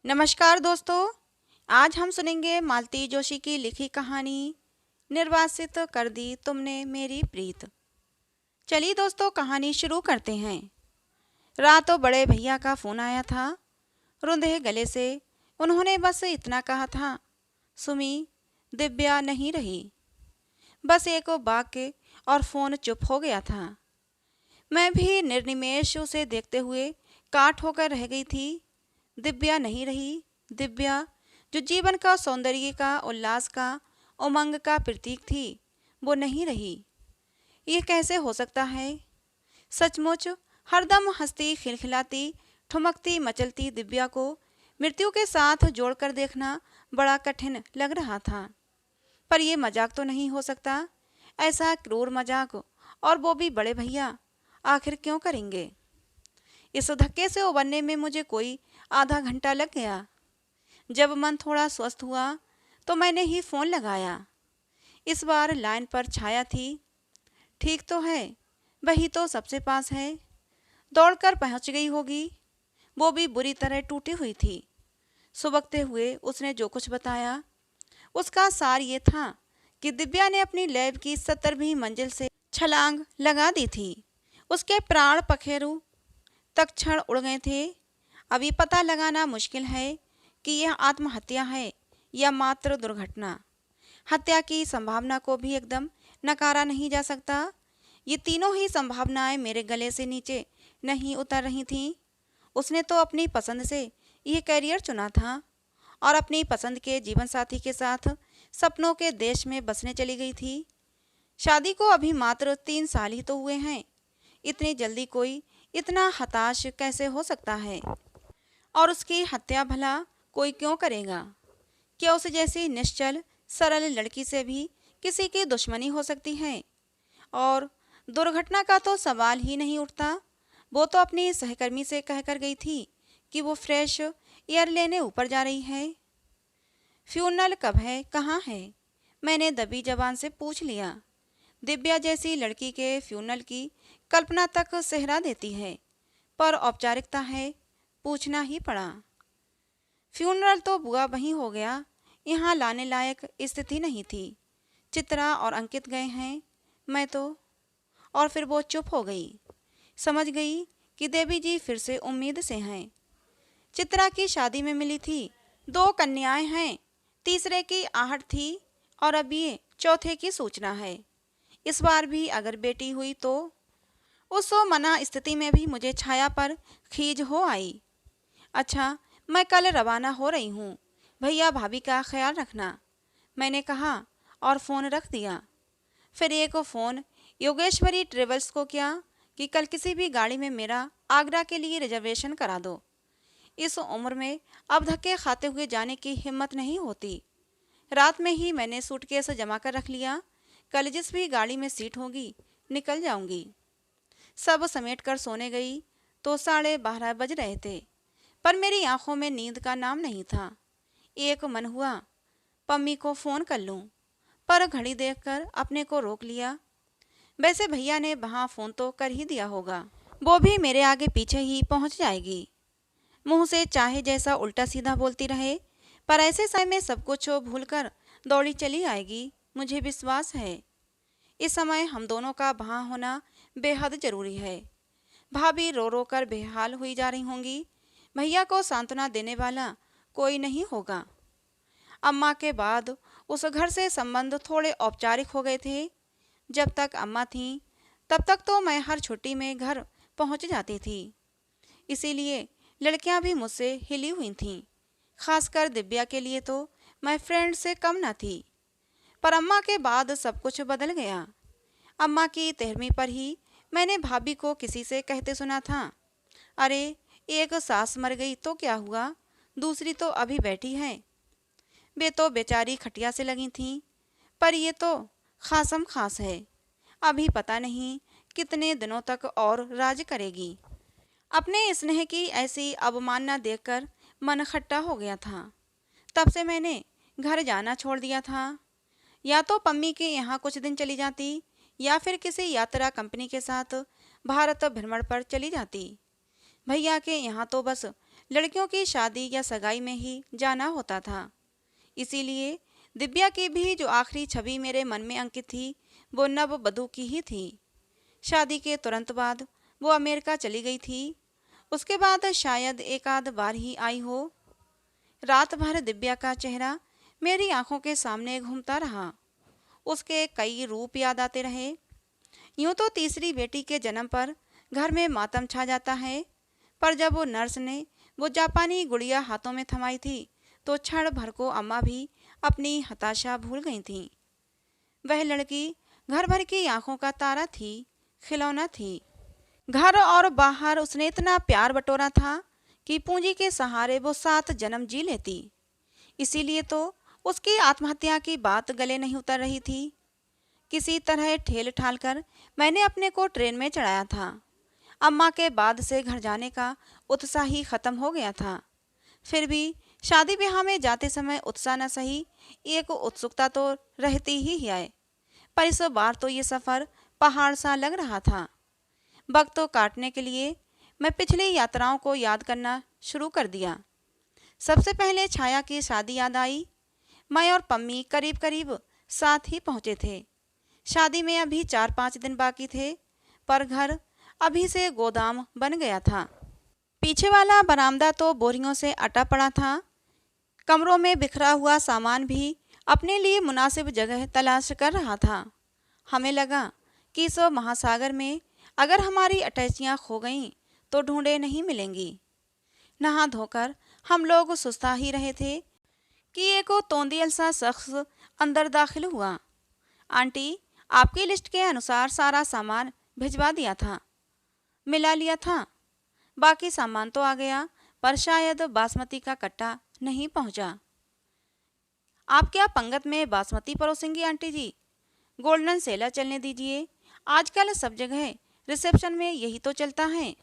नमस्कार दोस्तों। आज हम सुनेंगे मालती जोशी की लिखी कहानी निर्वासित कर दी तुमने मेरी प्रीत। चलिए दोस्तों, कहानी शुरू करते हैं। रातों बड़े भैया का फोन आया था। रुंधे गले से उन्होंने बस इतना कहा था, सुमी, दिव्या नहीं रही। बस एक वाक्य और फोन चुप हो गया था। मैं भी निर्निमेष उसे देखते हुए काठ होकर रह गई थी। दिव्या नहीं रही। दिव्या जो जीवन का, सौंदर्य का, उल्लास का, उमंग का प्रतीक थी, वो नहीं रही। ये कैसे हो सकता है? सचमुच हरदम हंसती, खिलखिलाती, ठुमकती, मचलती दिव्या को मृत्यु के साथ जोड़कर देखना बड़ा कठिन लग रहा था। पर यह मजाक तो नहीं हो सकता। ऐसा क्रूर मजाक, और वो भी बड़े भैया, आखिर क्यों करेंगे? इस धक्के से उबरने में मुझे कोई आधा घंटा लग गया। जब मन थोड़ा स्वस्थ हुआ तो मैंने ही फोन लगाया। इस बार लाइन पर छाया थी। ठीक तो है, वही तो सबसे पास है। दौड़कर पहुंच गई होगी। वो भी बुरी तरह टूटी हुई थी। सुबकते हुए उसने जो कुछ बताया उसका सार ये था कि दिव्या ने अपनी लैब की 70वीं मंजिल से छलांग लगा दी थी। उसके प्राण पखेरु तत्क्षण उड़ गए थे। अभी पता लगाना मुश्किल है कि यह आत्महत्या है या मात्र दुर्घटना। हत्या की संभावना को भी एकदम नकारा नहीं जा सकता। ये तीनों ही संभावनाएं मेरे गले से नीचे नहीं उतर रही थीं। उसने तो अपनी पसंद से ये करियर चुना था और अपनी पसंद के जीवन साथी के साथ सपनों के देश में बसने चली गई थी। शादी को अभी मात्र 3 साल ही तो हुए हैं। इतनी जल्दी कोई इतना हताश कैसे हो सकता है? और उसकी हत्या भला कोई क्यों करेगा? क्या उस जैसी निश्चल सरल लड़की से भी किसी की दुश्मनी हो सकती है? और दुर्घटना का तो सवाल ही नहीं उठता। वो तो अपनी सहकर्मी से कहकर गई थी कि वो फ्रेश एयर लेने ऊपर जा रही है। फ्यूनल कब है, कहाँ है? मैंने दबी जबान से पूछ लिया। दिव्या जैसी लड़की के फ्यूनल की कल्पना तक सेहरा देती है, पर औपचारिकता है, पूछना ही पड़ा। फ्यूनरल तो बुआ वहीं हो गया, यहाँ लाने लायक स्थिति नहीं थी। चित्रा और अंकित गए हैं, मैं तो। और फिर वो चुप हो गई। समझ गई कि देवी जी फिर से उम्मीद से हैं। चित्रा की शादी में मिली थी, 2 कन्याएं हैं, तीसरे की आहट थी और अब ये चौथे की सूचना है। इस बार भी अगर बेटी हुई तो? उस मना स्थिति में भी मुझे छाया पर खीज हो आई। अच्छा, मैं कल रवाना हो रही हूँ। भैया भाभी का ख्याल रखना, मैंने कहा और फ़ोन रख दिया। फिर एक फ़ोन योगेश्वरी ट्रेवल्स को किया कि कल किसी भी गाड़ी में मेरा आगरा के लिए रिजर्वेशन करा दो। इस उम्र में अब धक्के खाते हुए जाने की हिम्मत नहीं होती। रात में ही मैंने सूटकेस जमा कर रख लिया। कल जिस भी गाड़ी में सीट होगी निकल जाऊंगी। सब समेट कर सोने गई तो 12:30 बज रहे थे, पर मेरी आंखों में नींद का नाम नहीं था। एक मन हुआ पम्मी को फ़ोन कर लूं, पर घड़ी देखकर अपने को रोक लिया। वैसे भैया ने वहाँ फ़ोन तो कर ही दिया होगा, वो भी मेरे आगे पीछे ही पहुँच जाएगी। मुंह से चाहे जैसा उल्टा सीधा बोलती रहे, पर ऐसे समय में सब कुछ भूलकर दौड़ी चली आएगी, मुझे विश्वास है। इस समय हम दोनों का वहाँ होना बेहद ज़रूरी है। भाभी रो रो कर बेहाल हुई जा रही होंगी। भैया को सांत्वना देने वाला कोई नहीं होगा। अम्मा के बाद उस घर से संबंध थोड़े औपचारिक हो गए थे। जब तक अम्मा थीं तब तक तो मैं हर छुट्टी में घर पहुंच जाती थी। इसीलिए लड़कियां भी मुझसे हिली हुई थीं। खासकर दिव्या के लिए तो मैं फ्रेंड से कम न थी। पर अम्मा के बाद सब कुछ बदल गया। अम्मा की 13वीं पर ही मैंने भाभी को किसी से कहते सुना था, अरे एक सास मर गई तो क्या हुआ, दूसरी तो अभी बैठी है। वे तो बेचारी खटिया से लगी थीं, पर ये तो खासम खास है। अभी पता नहीं कितने दिनों तक और राज करेगी। अपने स्नेह की ऐसी अवमानना देखकर मन खट्टा हो गया था। तब से मैंने घर जाना छोड़ दिया था। या तो पम्मी के यहाँ कुछ दिन चली जाती या फिर किसी यात्रा कंपनी के साथ भारत भ्रमण पर चली जाती। भैया के यहाँ तो बस लड़कियों की शादी या सगाई में ही जाना होता था। इसीलिए दिव्या की भी जो आखिरी छवि मेरे मन में अंकित थी वो नव वधू की ही थी। शादी के तुरंत बाद वो अमेरिका चली गई थी। उसके बाद शायद एक आध बार ही आई हो। रात भर दिव्या का चेहरा मेरी आंखों के सामने घूमता रहा। उसके कई रूप याद आते रहे। यूं तो तीसरी बेटी के जन्म पर घर में मातम छा जाता है, पर जब वो नर्स ने वो जापानी गुड़िया हाथों में थमाई थी तो क्षण भर को अम्मा भी अपनी हताशा भूल गई थीं। वह लड़की घर भर की आंखों का तारा थी, खिलौना थी। घर और बाहर उसने इतना प्यार बटोरा था कि पूंजी के सहारे वो 7 जन्म जी लेती। इसीलिए तो उसकी आत्महत्या की बात गले नहीं उतर रही थी। किसी तरह ठेल ठाल कर मैंने अपने को ट्रेन में चढ़ाया था। अम्मा के बाद से घर जाने का उत्साह ही खत्म हो गया था। फिर भी शादी ब्याह में जाते समय उत्साह न सही, एक उत्सुकता तो रहती ही है। पर इस बार तो ये सफ़र पहाड़ सा लग रहा था। वक्त तो काटने के लिए मैं पिछली यात्राओं को याद करना शुरू कर दिया। सबसे पहले छाया की शादी याद आई। मैं और पम्मी करीब करीब साथ ही पहुँचे थे। शादी में अभी 4-5 दिन बाकी थे, पर घर अभी से गोदाम बन गया था। पीछे वाला बरामदा तो बोरियों से अटा पड़ा था। कमरों में बिखरा हुआ सामान भी अपने लिए मुनासिब जगह तलाश कर रहा था। हमें लगा कि इस महासागर में अगर हमारी अटैचियाँ खो गईं तो ढूंढे नहीं मिलेंगी। नहा धोकर हम लोग सुस्ता ही रहे थे कि एक तोंदियल सा शख्स अंदर दाखिल हुआ। आंटी, आपकी लिस्ट के अनुसार सारा सामान भिजवा दिया था, मिला लिया था। बाकी सामान तो आ गया, पर शायद बासमती का कट्टा नहीं पहुंचा। आप क्या पंगत में बासमती परोसेंगी आंटी जी? गोल्डन सेला चलने दीजिए, आजकल सब जगह रिसेप्शन में यही तो चलता है।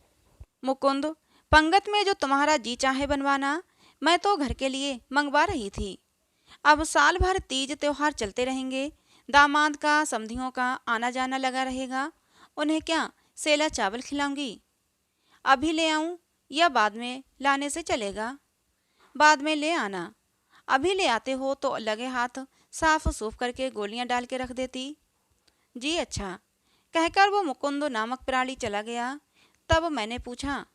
मुकुंद, पंगत में जो तुम्हारा जी चाहे बनवाना, मैं तो घर के लिए मंगवा रही थी। अब साल भर तीज त्योहार चलते रहेंगे, दामाद का समधियों का आना जाना लगा रहेगा। उन्हें क्या सेला चावल खिलाऊंगी? अभी ले आऊं या बाद में लाने से चलेगा? बाद में ले आना। अभी ले आते हो तो लगे हाथ साफ सूफ करके गोलियां डाल के रख देती। जी अच्छा, कहकर वो मुकुंद नामक प्राणी चला गया। तब मैंने पूछा,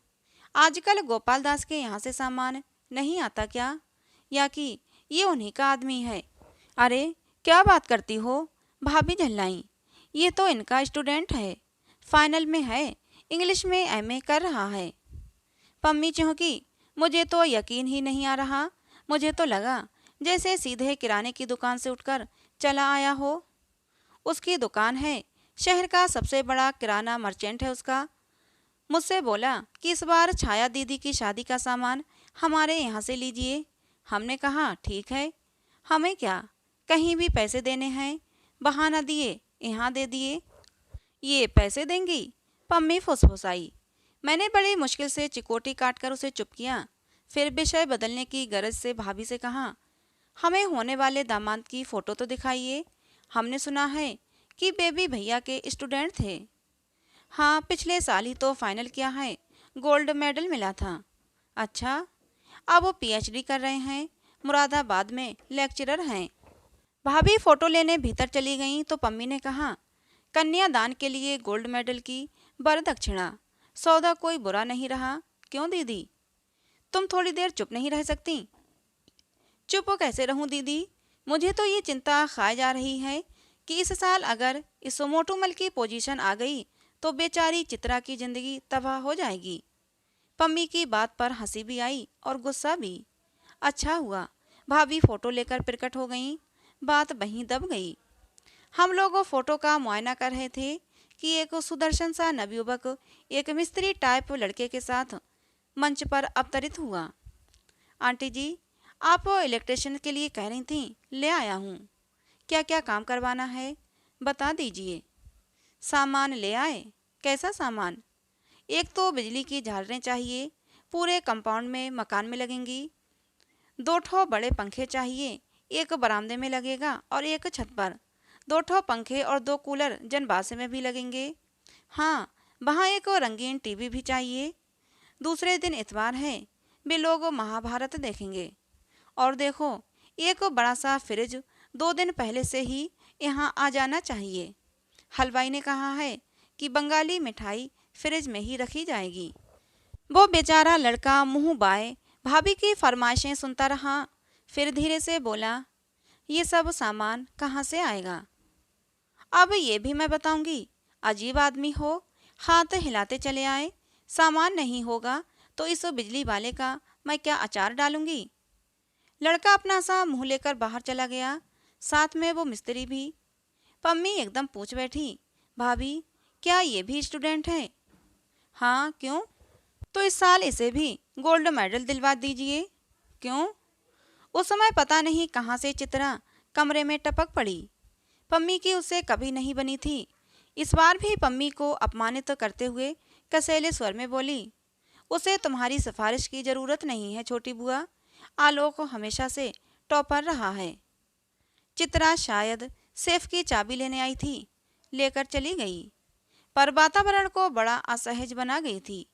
आजकल गोपाल दास के यहाँ से सामान नहीं आता क्या, या कि ये उन्हीं का आदमी है? अरे क्या बात करती हो, भाभी झल्लाई। ये तो इनका स्टूडेंट है, फाइनल में है, इंग्लिश में एमए कर रहा है। पम्मी चौंकी। मुझे तो यकीन ही नहीं आ रहा। मुझे तो लगा जैसे सीधे किराने की दुकान से उठकर चला आया हो। उसकी दुकान है, शहर का सबसे बड़ा किराना मर्चेंट है उसका। मुझसे बोला कि इस बार छाया दीदी की शादी का सामान हमारे यहाँ से लीजिए। हमने कहा ठीक है, हमें क्या, कहीं भी पैसे देने हैं, बहाना दिए यहाँ दे दिए। ये पैसे देंगी? पम्मी फुसफुसाई। मैंने बड़ी मुश्किल से चिकोटी काटकर उसे चुप किया। फिर विषय बदलने की गरज से भाभी से कहा, हमें होने वाले दामाद की फ़ोटो तो दिखाइए। हमने सुना है कि बेबी भैया के स्टूडेंट थे। हाँ, पिछले साल ही तो फाइनल किया है, गोल्ड मेडल मिला था। अच्छा, अब वो पीएचडी कर रहे हैं, मुरादाबाद में लेक्चरर हैं। भाभी फ़ोटो लेने भीतर चली गईं तो पम्मी ने कहा, कन्यादान के लिए गोल्ड मेडल की वरदक्षिणा, सौदा कोई बुरा नहीं रहा। क्यों दीदी, तुम थोड़ी देर चुप नहीं रह सकती? चुप कैसे रहूं दीदी, मुझे तो ये चिंता खाए जा रही है कि इस साल अगर इस मोटूमल की पोजीशन आ गई तो बेचारी चित्रा की जिंदगी तबाह हो जाएगी। पम्मी की बात पर हंसी भी आई और गुस्सा भी। अच्छा हुआ भाभी फ़ोटो लेकर प्रकट हो गईं, बात वहीं दब गई। हम लोग फ़ोटो का मुआयना कर रहे थे कि एक सुदर्शन सा नवयुवक एक मिस्त्री टाइप लड़के के साथ मंच पर अवतरित हुआ। आंटी जी, आप इलेक्ट्रिशियन के लिए कह रही थीं, ले आया हूँ। क्या क्या काम करवाना है बता दीजिए। सामान ले आए? कैसा सामान? एक तो बिजली की झालरें चाहिए, पूरे कंपाउंड में मकान में लगेंगी। 2 ठो बड़े पंखे चाहिए, एक बरामदे में लगेगा और एक छत पर। 2 ठो पंखे और 2 कूलर जनबासे में भी लगेंगे। हाँ, वहाँ एक रंगीन टीवी भी चाहिए। दूसरे दिन इतवार है, वे लोग महाभारत देखेंगे। और देखो, एक बड़ा सा फ्रिज 2 दिन पहले से ही यहाँ आ जाना चाहिए। हलवाई ने कहा है कि बंगाली मिठाई फ्रिज में ही रखी जाएगी। वो बेचारा लड़का मुंह बाए भाभी की फरमाइशें सुनता रहा, फिर धीरे से बोला, ये सब सामान कहाँ से आएगा? अब ये भी मैं बताऊंगी। अजीब आदमी हो, हाथ हिलाते चले आए। सामान नहीं होगा तो इस बिजली वाले का मैं क्या अचार डालूंगी? लड़का अपना सा मुंह लेकर बाहर चला गया, साथ में वो मिस्त्री भी। पम्मी एकदम पूछ बैठी, भाभी क्या ये भी स्टूडेंट है? हाँ, क्यों? तो इस साल इसे भी गोल्ड मेडल दिलवा दीजिए। क्यों? उस समय पता नहीं कहाँ से चित्रा कमरे में टपक पड़ी। पम्मी की उससे कभी नहीं बनी थी। इस बार भी पम्मी को अपमानित करते हुए कसैले स्वर में बोली, उसे तुम्हारी सिफारिश की जरूरत नहीं है छोटी बुआ, आलोक हमेशा से टॉपर रहा है। चित्रा शायद सेफ की चाबी लेने आई थी, लेकर चली गई, पर वातावरण को बड़ा असहज बना गई थी।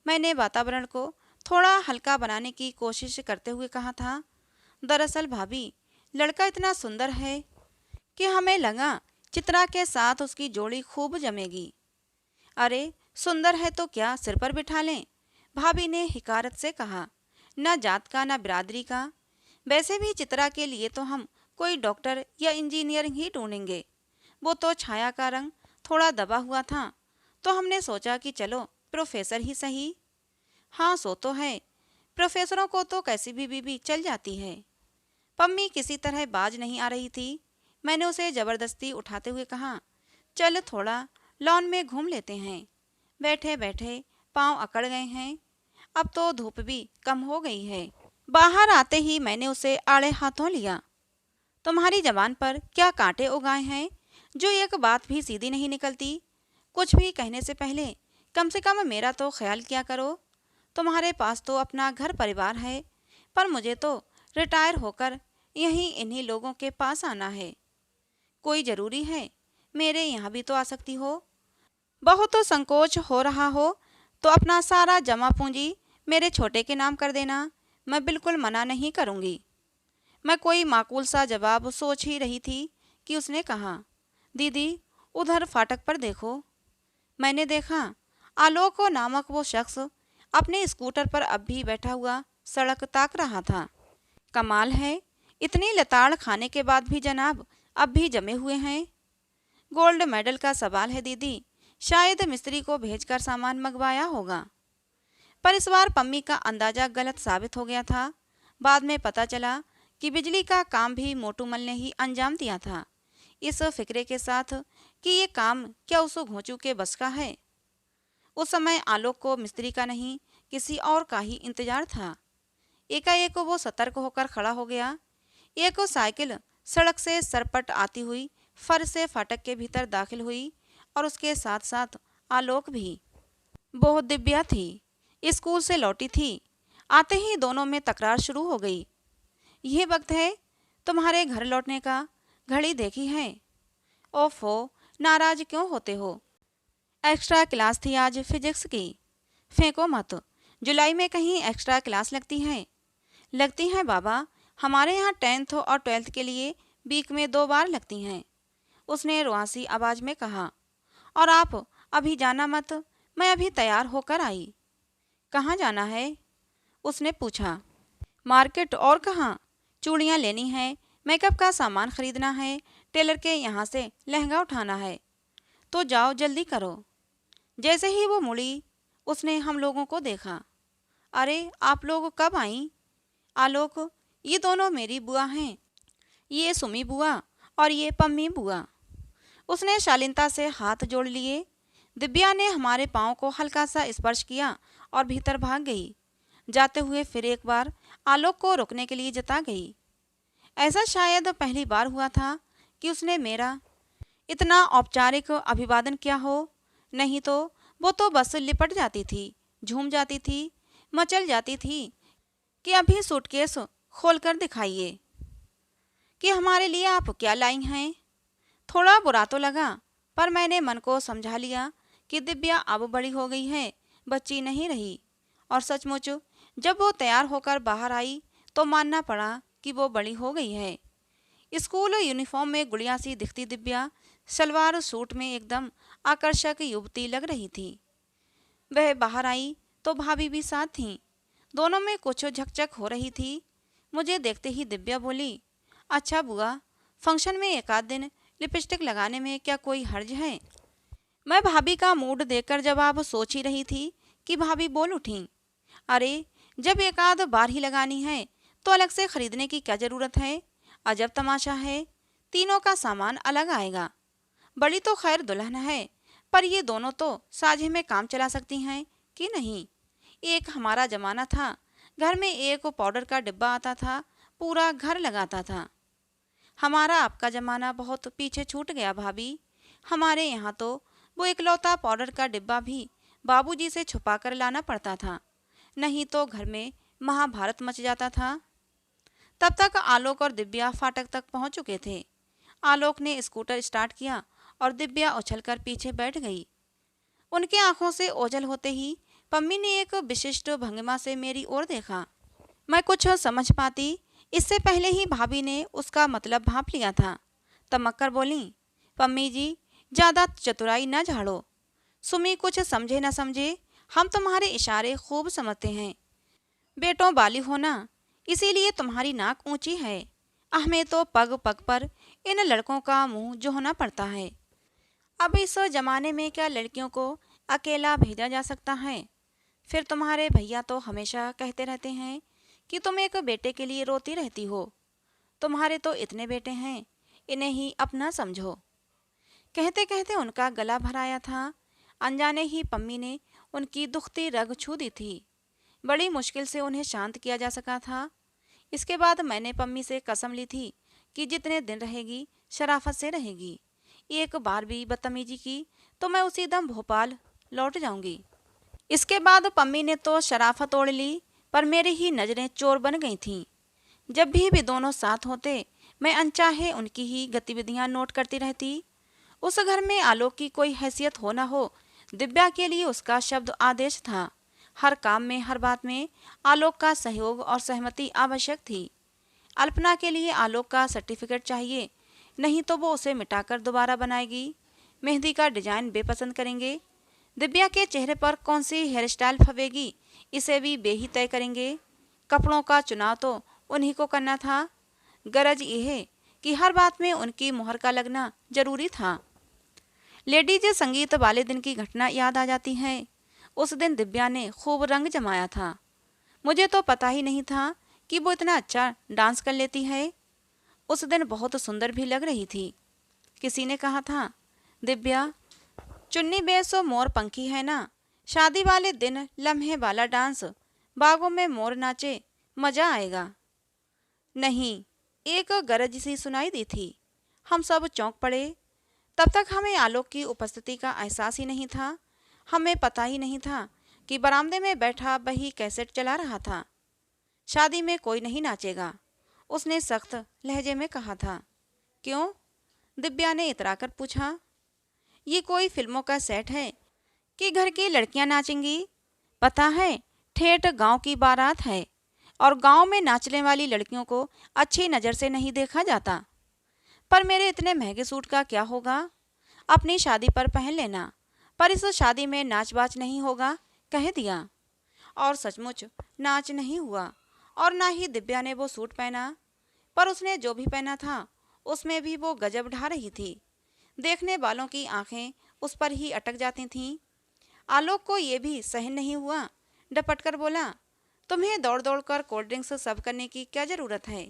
मैंने वातावरण को थोड़ा हल्का बनाने की कोशिश करते हुए कहा था, दरअसल भाभी, लड़का इतना सुंदर है कि हमें लगा चित्रा के साथ उसकी जोड़ी खूब जमेगी। अरे सुंदर है तो क्या सिर पर बिठा लें? भाभी ने हिकारत से कहा, न जात का न बिरादरी का। वैसे भी चित्रा के लिए तो हम कोई डॉक्टर या इंजीनियर ही ढूंढेंगे। वो तो छाया का रंग थोड़ा दबा हुआ था, तो हमने सोचा कि चलो प्रोफेसर ही सही। हाँ सो तो है, प्रोफेसरों को तो कैसी भी बीवी चल जाती है। पम्मी किसी तरह बाज नहीं आ रही थी। मैंने उसे जबरदस्ती उठाते हुए कहा, चल थोड़ा लॉन में घूम लेते हैं। बैठे बैठे पांव अकड़ गए हैं, अब तो धूप भी कम हो गई है। बाहर आते ही मैंने उसे आड़े हाथों लिया। तुम्हारी जबान पर क्या कांटे उगाए हैं जो एक बात भी सीधी नहीं निकलती? कुछ भी कहने से पहले कम से कम मेरा तो ख्याल किया करो। तुम्हारे पास तो अपना घर परिवार है, पर मुझे तो रिटायर होकर यहीं इन्हीं लोगों के पास आना है। कोई ज़रूरी है मेरे यहाँ भी तो आ सकती हो। बहुत तो संकोच हो रहा हो तो अपना सारा जमा पूंजी मेरे छोटे के नाम कर देना, मैं बिल्कुल मना नहीं करूँगी। मैं कोई माकूल सा जवाब सोच ही रही थी कि उसने कहा, दीदी उधर फाटक पर देखो। मैंने देखा, आलोक नामक वो शख्स अपने स्कूटर पर अब भी बैठा हुआ सड़क ताक रहा था। कमाल है, इतनी लताड़ खाने के बाद भी जनाब अब भी जमे हुए हैं। गोल्ड मेडल का सवाल है दीदी, शायद मिस्त्री को भेजकर सामान मंगवाया होगा। पर इस बार पम्मी का अंदाजा गलत साबित हो गया था। बाद में पता चला कि बिजली का काम भी मोटूमल ने ही अंजाम दिया था, इस फिक्रे के साथ कि ये काम क्या उस घोंचू के बस का है। उस समय आलोक को मिस्त्री का नहीं किसी और का ही इंतजार था। एकाएक वो सतर्क होकर खड़ा हो गया। एक साइकिल सड़क से सरपट आती हुई फर से फाटक के भीतर दाखिल हुई और उसके साथ साथ आलोक भी। बहुत दिव्या थी, स्कूल से लौटी थी। आते ही दोनों में तकरार शुरू हो गई। यह वक्त है तुम्हारे घर लौटने का, घड़ी देखी है? ओफो, नाराज क्यों होते हो? एक्स्ट्रा क्लास थी आज फिजिक्स की। फेंको मत, जुलाई में कहीं एक्स्ट्रा क्लास लगती है? लगती हैं बाबा, हमारे यहाँ 10th और 12th के लिए वीक में 2 बार लगती हैं, उसने रुआसी आवाज में कहा। और आप अभी जाना मत, मैं अभी तैयार होकर आई। कहाँ जाना है? उसने पूछा। मार्केट, और कहाँ? चूड़ियाँ लेनी हैं, मेकअप का सामान खरीदना है, टेलर के यहाँ से लहंगा उठाना है। तो जाओ जल्दी करो। जैसे ही वो मुड़ी, उसने हम लोगों को देखा। अरे आप लोग कब आई? आलोक, ये दोनों मेरी बुआ हैं, ये सुमी बुआ और ये पम्मी बुआ। उसने शालीनता से हाथ जोड़ लिए। दिव्या ने हमारे पाँव को हल्का सा स्पर्श किया और भीतर भाग गई। जाते हुए फिर एक बार आलोक को रोकने के लिए जता गई। ऐसा शायद पहली बार हुआ था कि उसने मेरा इतना औपचारिक अभिवादन किया हो, नहीं तो वो तो बस लिपट जाती थी, झूम जाती थी, मचल जाती थी कि अभी सूटकेस खोल कर दिखाइए कि हमारे लिए आप क्या लाई हैं। थोड़ा बुरा तो लगा, पर मैंने मन को समझा लिया कि दिव्या अब बड़ी हो गई है, बच्ची नहीं रही। और सचमुच जब वो तैयार होकर बाहर आई तो मानना पड़ा कि वो बड़ी हो गई है। स्कूल यूनिफॉर्म में गुड़िया सी दिखती दिव्या सलवार सूट में एकदम आकर्षक युवती लग रही थी। वह बाहर आई तो भाभी भी साथ थीं। दोनों में कुछ झकझक हो रही थी। मुझे देखते ही दिव्या बोली, अच्छा बुआ, फंक्शन में एक आध दिन लिपस्टिक लगाने में क्या कोई हर्ज है? मैं भाभी का मूड देखकर जवाब सोच ही रही थी कि भाभी बोल उठी, अरे जब एक आध बार ही लगानी है तो अलग से खरीदने की क्या जरूरत है? अजब तमाशा है, तीनों का सामान अलग आएगा। बड़ी तो खैर दुल्हन है, पर ये दोनों तो साझे में काम चला सकती हैं कि नहीं। एक हमारा जमाना था, घर में एक पाउडर का डिब्बा आता था, पूरा घर लगाता था। हमारा आपका जमाना बहुत पीछे छूट गया भाभी। हमारे यहाँ तो वो इकलौता पाउडर का डिब्बा भी बाबूजी से छुपा कर लाना पड़ता था, नहीं तो घर में महाभारत मच जाता था। तब तक आलोक और दिव्या फाटक तक पहुंच चुके थे। आलोक ने स्कूटर स्टार्ट किया और दिव्या उछलकर पीछे बैठ गई। उनके आंखों से ओझल होते ही पम्मी ने एक विशिष्ट भंगिमा से मेरी ओर देखा। मैं कुछ समझ पाती इससे पहले ही भाभी ने उसका मतलब भांप लिया था। तमक्कर बोली, पम्मी जी ज़्यादा चतुराई न झाड़ो। सुमी कुछ समझे न समझे, हम तुम्हारे इशारे खूब समझते हैं। बेटों वाली होना, इसीलिए तुम्हारी नाक ऊंची है। हमें तो पग पग पर इन लड़कों का मुंह जोहना पड़ता है। अब इस जमाने में क्या लड़कियों को अकेला भेजा जा सकता है? फिर तुम्हारे भैया तो हमेशा कहते रहते हैं कि तुम एक बेटे के लिए रोती रहती हो। तुम्हारे तो इतने बेटे हैं, इन्हें ही अपना समझो। कहते कहते उनका गला भराया था। अनजाने ही पम्मी ने उनकी दुखती रग छू दी थी। बड़ी मुश्किल से उन्हें शांत किया जा सका था। इसके बाद मैंने पम्मी से कसम ली थी कि जितने दिन रहेगी शराफत से रहेगी। एक बार भी बदतमीजी की तो मैं उसी दम भोपाल लौट जाऊंगी। इसके बाद पम्मी ने तो शराफत ओढ़ ली, पर मेरी ही नज़रें चोर बन गई थीं। जब भी दोनों साथ होते मैं अनचाहे उनकी ही गतिविधियां नोट करती रहती। उस घर में आलोक की कोई हैसियत हो न हो, दिव्या के लिए उसका शब्द आदेश था। हर काम में, हर बात में आलोक का सहयोग और सहमति आवश्यक थी। अल्पना के लिए आलोक का सर्टिफिकेट चाहिए, नहीं तो वो उसे मिटाकर दोबारा बनाएगी। मेहंदी का डिजाइन बेपसंद करेंगे। दिव्या के चेहरे पर कौन सी हेयर स्टाइल फवेगी, इसे भी वे ही तय करेंगे। कपड़ों का चुनाव तो उन्हीं को करना था। गरज यह है कि हर बात में उनकी मुहर का लगना जरूरी था। लेडीज संगीत वाले दिन की घटना याद आ जाती है। उस दिन दिव्या ने खूब रंग जमाया था। मुझे तो पता ही नहीं था कि वो इतना अच्छा डांस कर लेती है। उस दिन बहुत सुंदर भी लग रही थी। किसी ने कहा था, दिव्या चुन्नी बेसो मोर पंखी है ना, शादी वाले दिन लम्हे वाला डांस, बागों में मोर नाचे, मजा आएगा। नहीं, एक गरज सी सुनाई दी थी। हम सब चौंक पड़े। तब तक हमें आलोक की उपस्थिति का एहसास ही नहीं था। हमें पता ही नहीं था कि बरामदे में बैठा वही कैसेट चला रहा था। शादी में कोई नहीं नाचेगा, उसने सख्त लहजे में कहा था। क्यों? दिव्या ने इतराकर पूछा। ये कोई फिल्मों का सेट है कि घर की लड़कियां नाचेंगी? पता है, ठेठ गांव की बारात है और गांव में नाचने वाली लड़कियों को अच्छी नज़र से नहीं देखा जाता। पर मेरे इतने महंगे सूट का क्या होगा? अपनी शादी पर पहन लेना, पर इस शादी में नाच बाच नहीं होगा, कह दिया। और सचमुच नाच नहीं हुआ, और ना ही दिव्या ने वो सूट पहना। पर उसने जो भी पहना था उसमें भी वो गजब ढा रही थी। देखने वालों की आंखें उस पर ही अटक जाती थीं। आलोक को ये भी सहन नहीं हुआ, डपट कर बोला, तुम्हें दौड़ दौड़ कर कोल्ड ड्रिंक्स सर्व करने की क्या ज़रूरत है?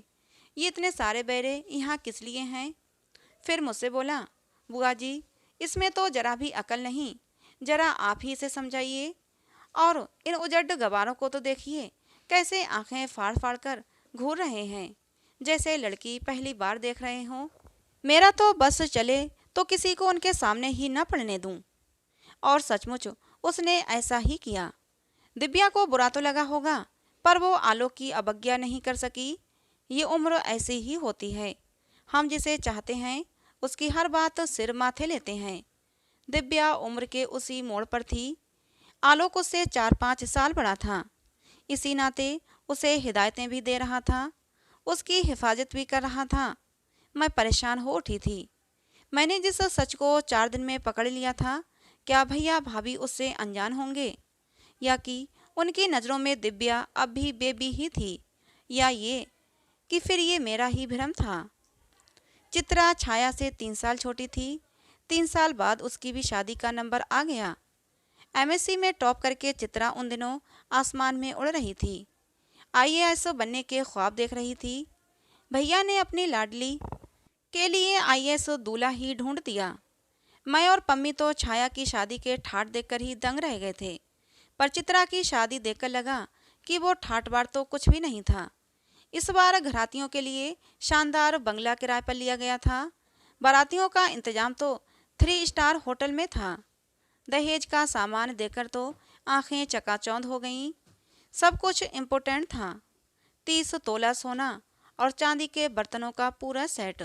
ये इतने सारे बैरे यहाँ किस लिए हैं? फिर मुझसे बोला, बुआ जी इसमें तो जरा भी अकल नहीं, जरा आप ही इसे समझाइए। और इन उजड़ गवारों को तो देखिए, कैसे आंखें फाड़ फाड़ कर घूर रहे हैं, जैसे लड़की पहली बार देख रहे हों। मेरा तो बस चले तो किसी को उनके सामने ही न पड़ने दूं। और सचमुच उसने ऐसा ही किया। दिव्या को बुरा तो लगा होगा, पर वो आलोक की अवज्ञा नहीं कर सकी। ये उम्र ऐसी ही होती है, हम जिसे चाहते हैं उसकी हर बात सिर माथे लेते हैं। दिव्या उम्र के उसी मोड़ पर थी। आलोक उससे 4-5 साल बड़ा था। इसी नाते उसे हिदायतें भी दे रहा था, उसकी हिफाजत भी कर रहा था। मैं परेशान हो उठी थी। मैंने जिस सच को 4 दिन में पकड़ लिया था, क्या भैया भाभी उससे अनजान होंगे, या कि उनकी नज़रों में दिव्या अब भी बेबी ही थी, या ये कि फिर ये मेरा ही भ्रम था। चित्रा छाया से 3 साल छोटी थी। 3 साल बाद उसकी भी शादी का नंबर आ गया। एमएससी में टॉप करके चित्रा उन दिनों आसमान में उड़ रही थी। आईएएस बनने के ख्वाब देख रही थी। भैया ने अपनी लाडली के लिए आईएएस दूल्हा ही ढूंढ दिया। मैं और पम्मी तो छाया की शादी के ठाट देखकर ही दंग रह गए थे, पर चित्रा की शादी देखकर लगा कि वो ठाट बार तो कुछ भी नहीं था। इस बार घरातियों के लिए शानदार बंगला किराए पर लिया गया था। बारातियों का इंतजाम तो 3 स्टार होटल में था। दहेज का सामान देखकर तो आंखें चकाचौंध हो गईं। सब कुछ इम्पोर्टेंट था। 30 तोला सोना और चांदी के बर्तनों का पूरा सेट।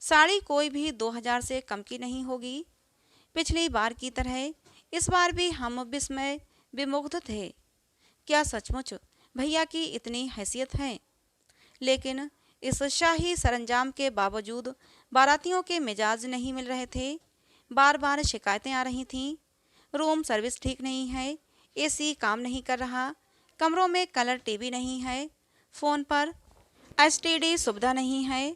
साड़ी कोई भी 2000 से कम की नहीं होगी। पिछली बार की तरह इस बार भी हम विस्मय विमुग्ध थे। क्या सचमुच भैया की इतनी हैसियत है? लेकिन इस शाही सरंजाम के बावजूद बारातियों के मिजाज नहीं मिल रहे थे। बार बार शिकायतें आ रही थीं। रूम सर्विस ठीक नहीं है, एसी काम नहीं कर रहा, कमरों में कलर टीवी नहीं है, फ़ोन पर एसटीडी सुविधा नहीं है।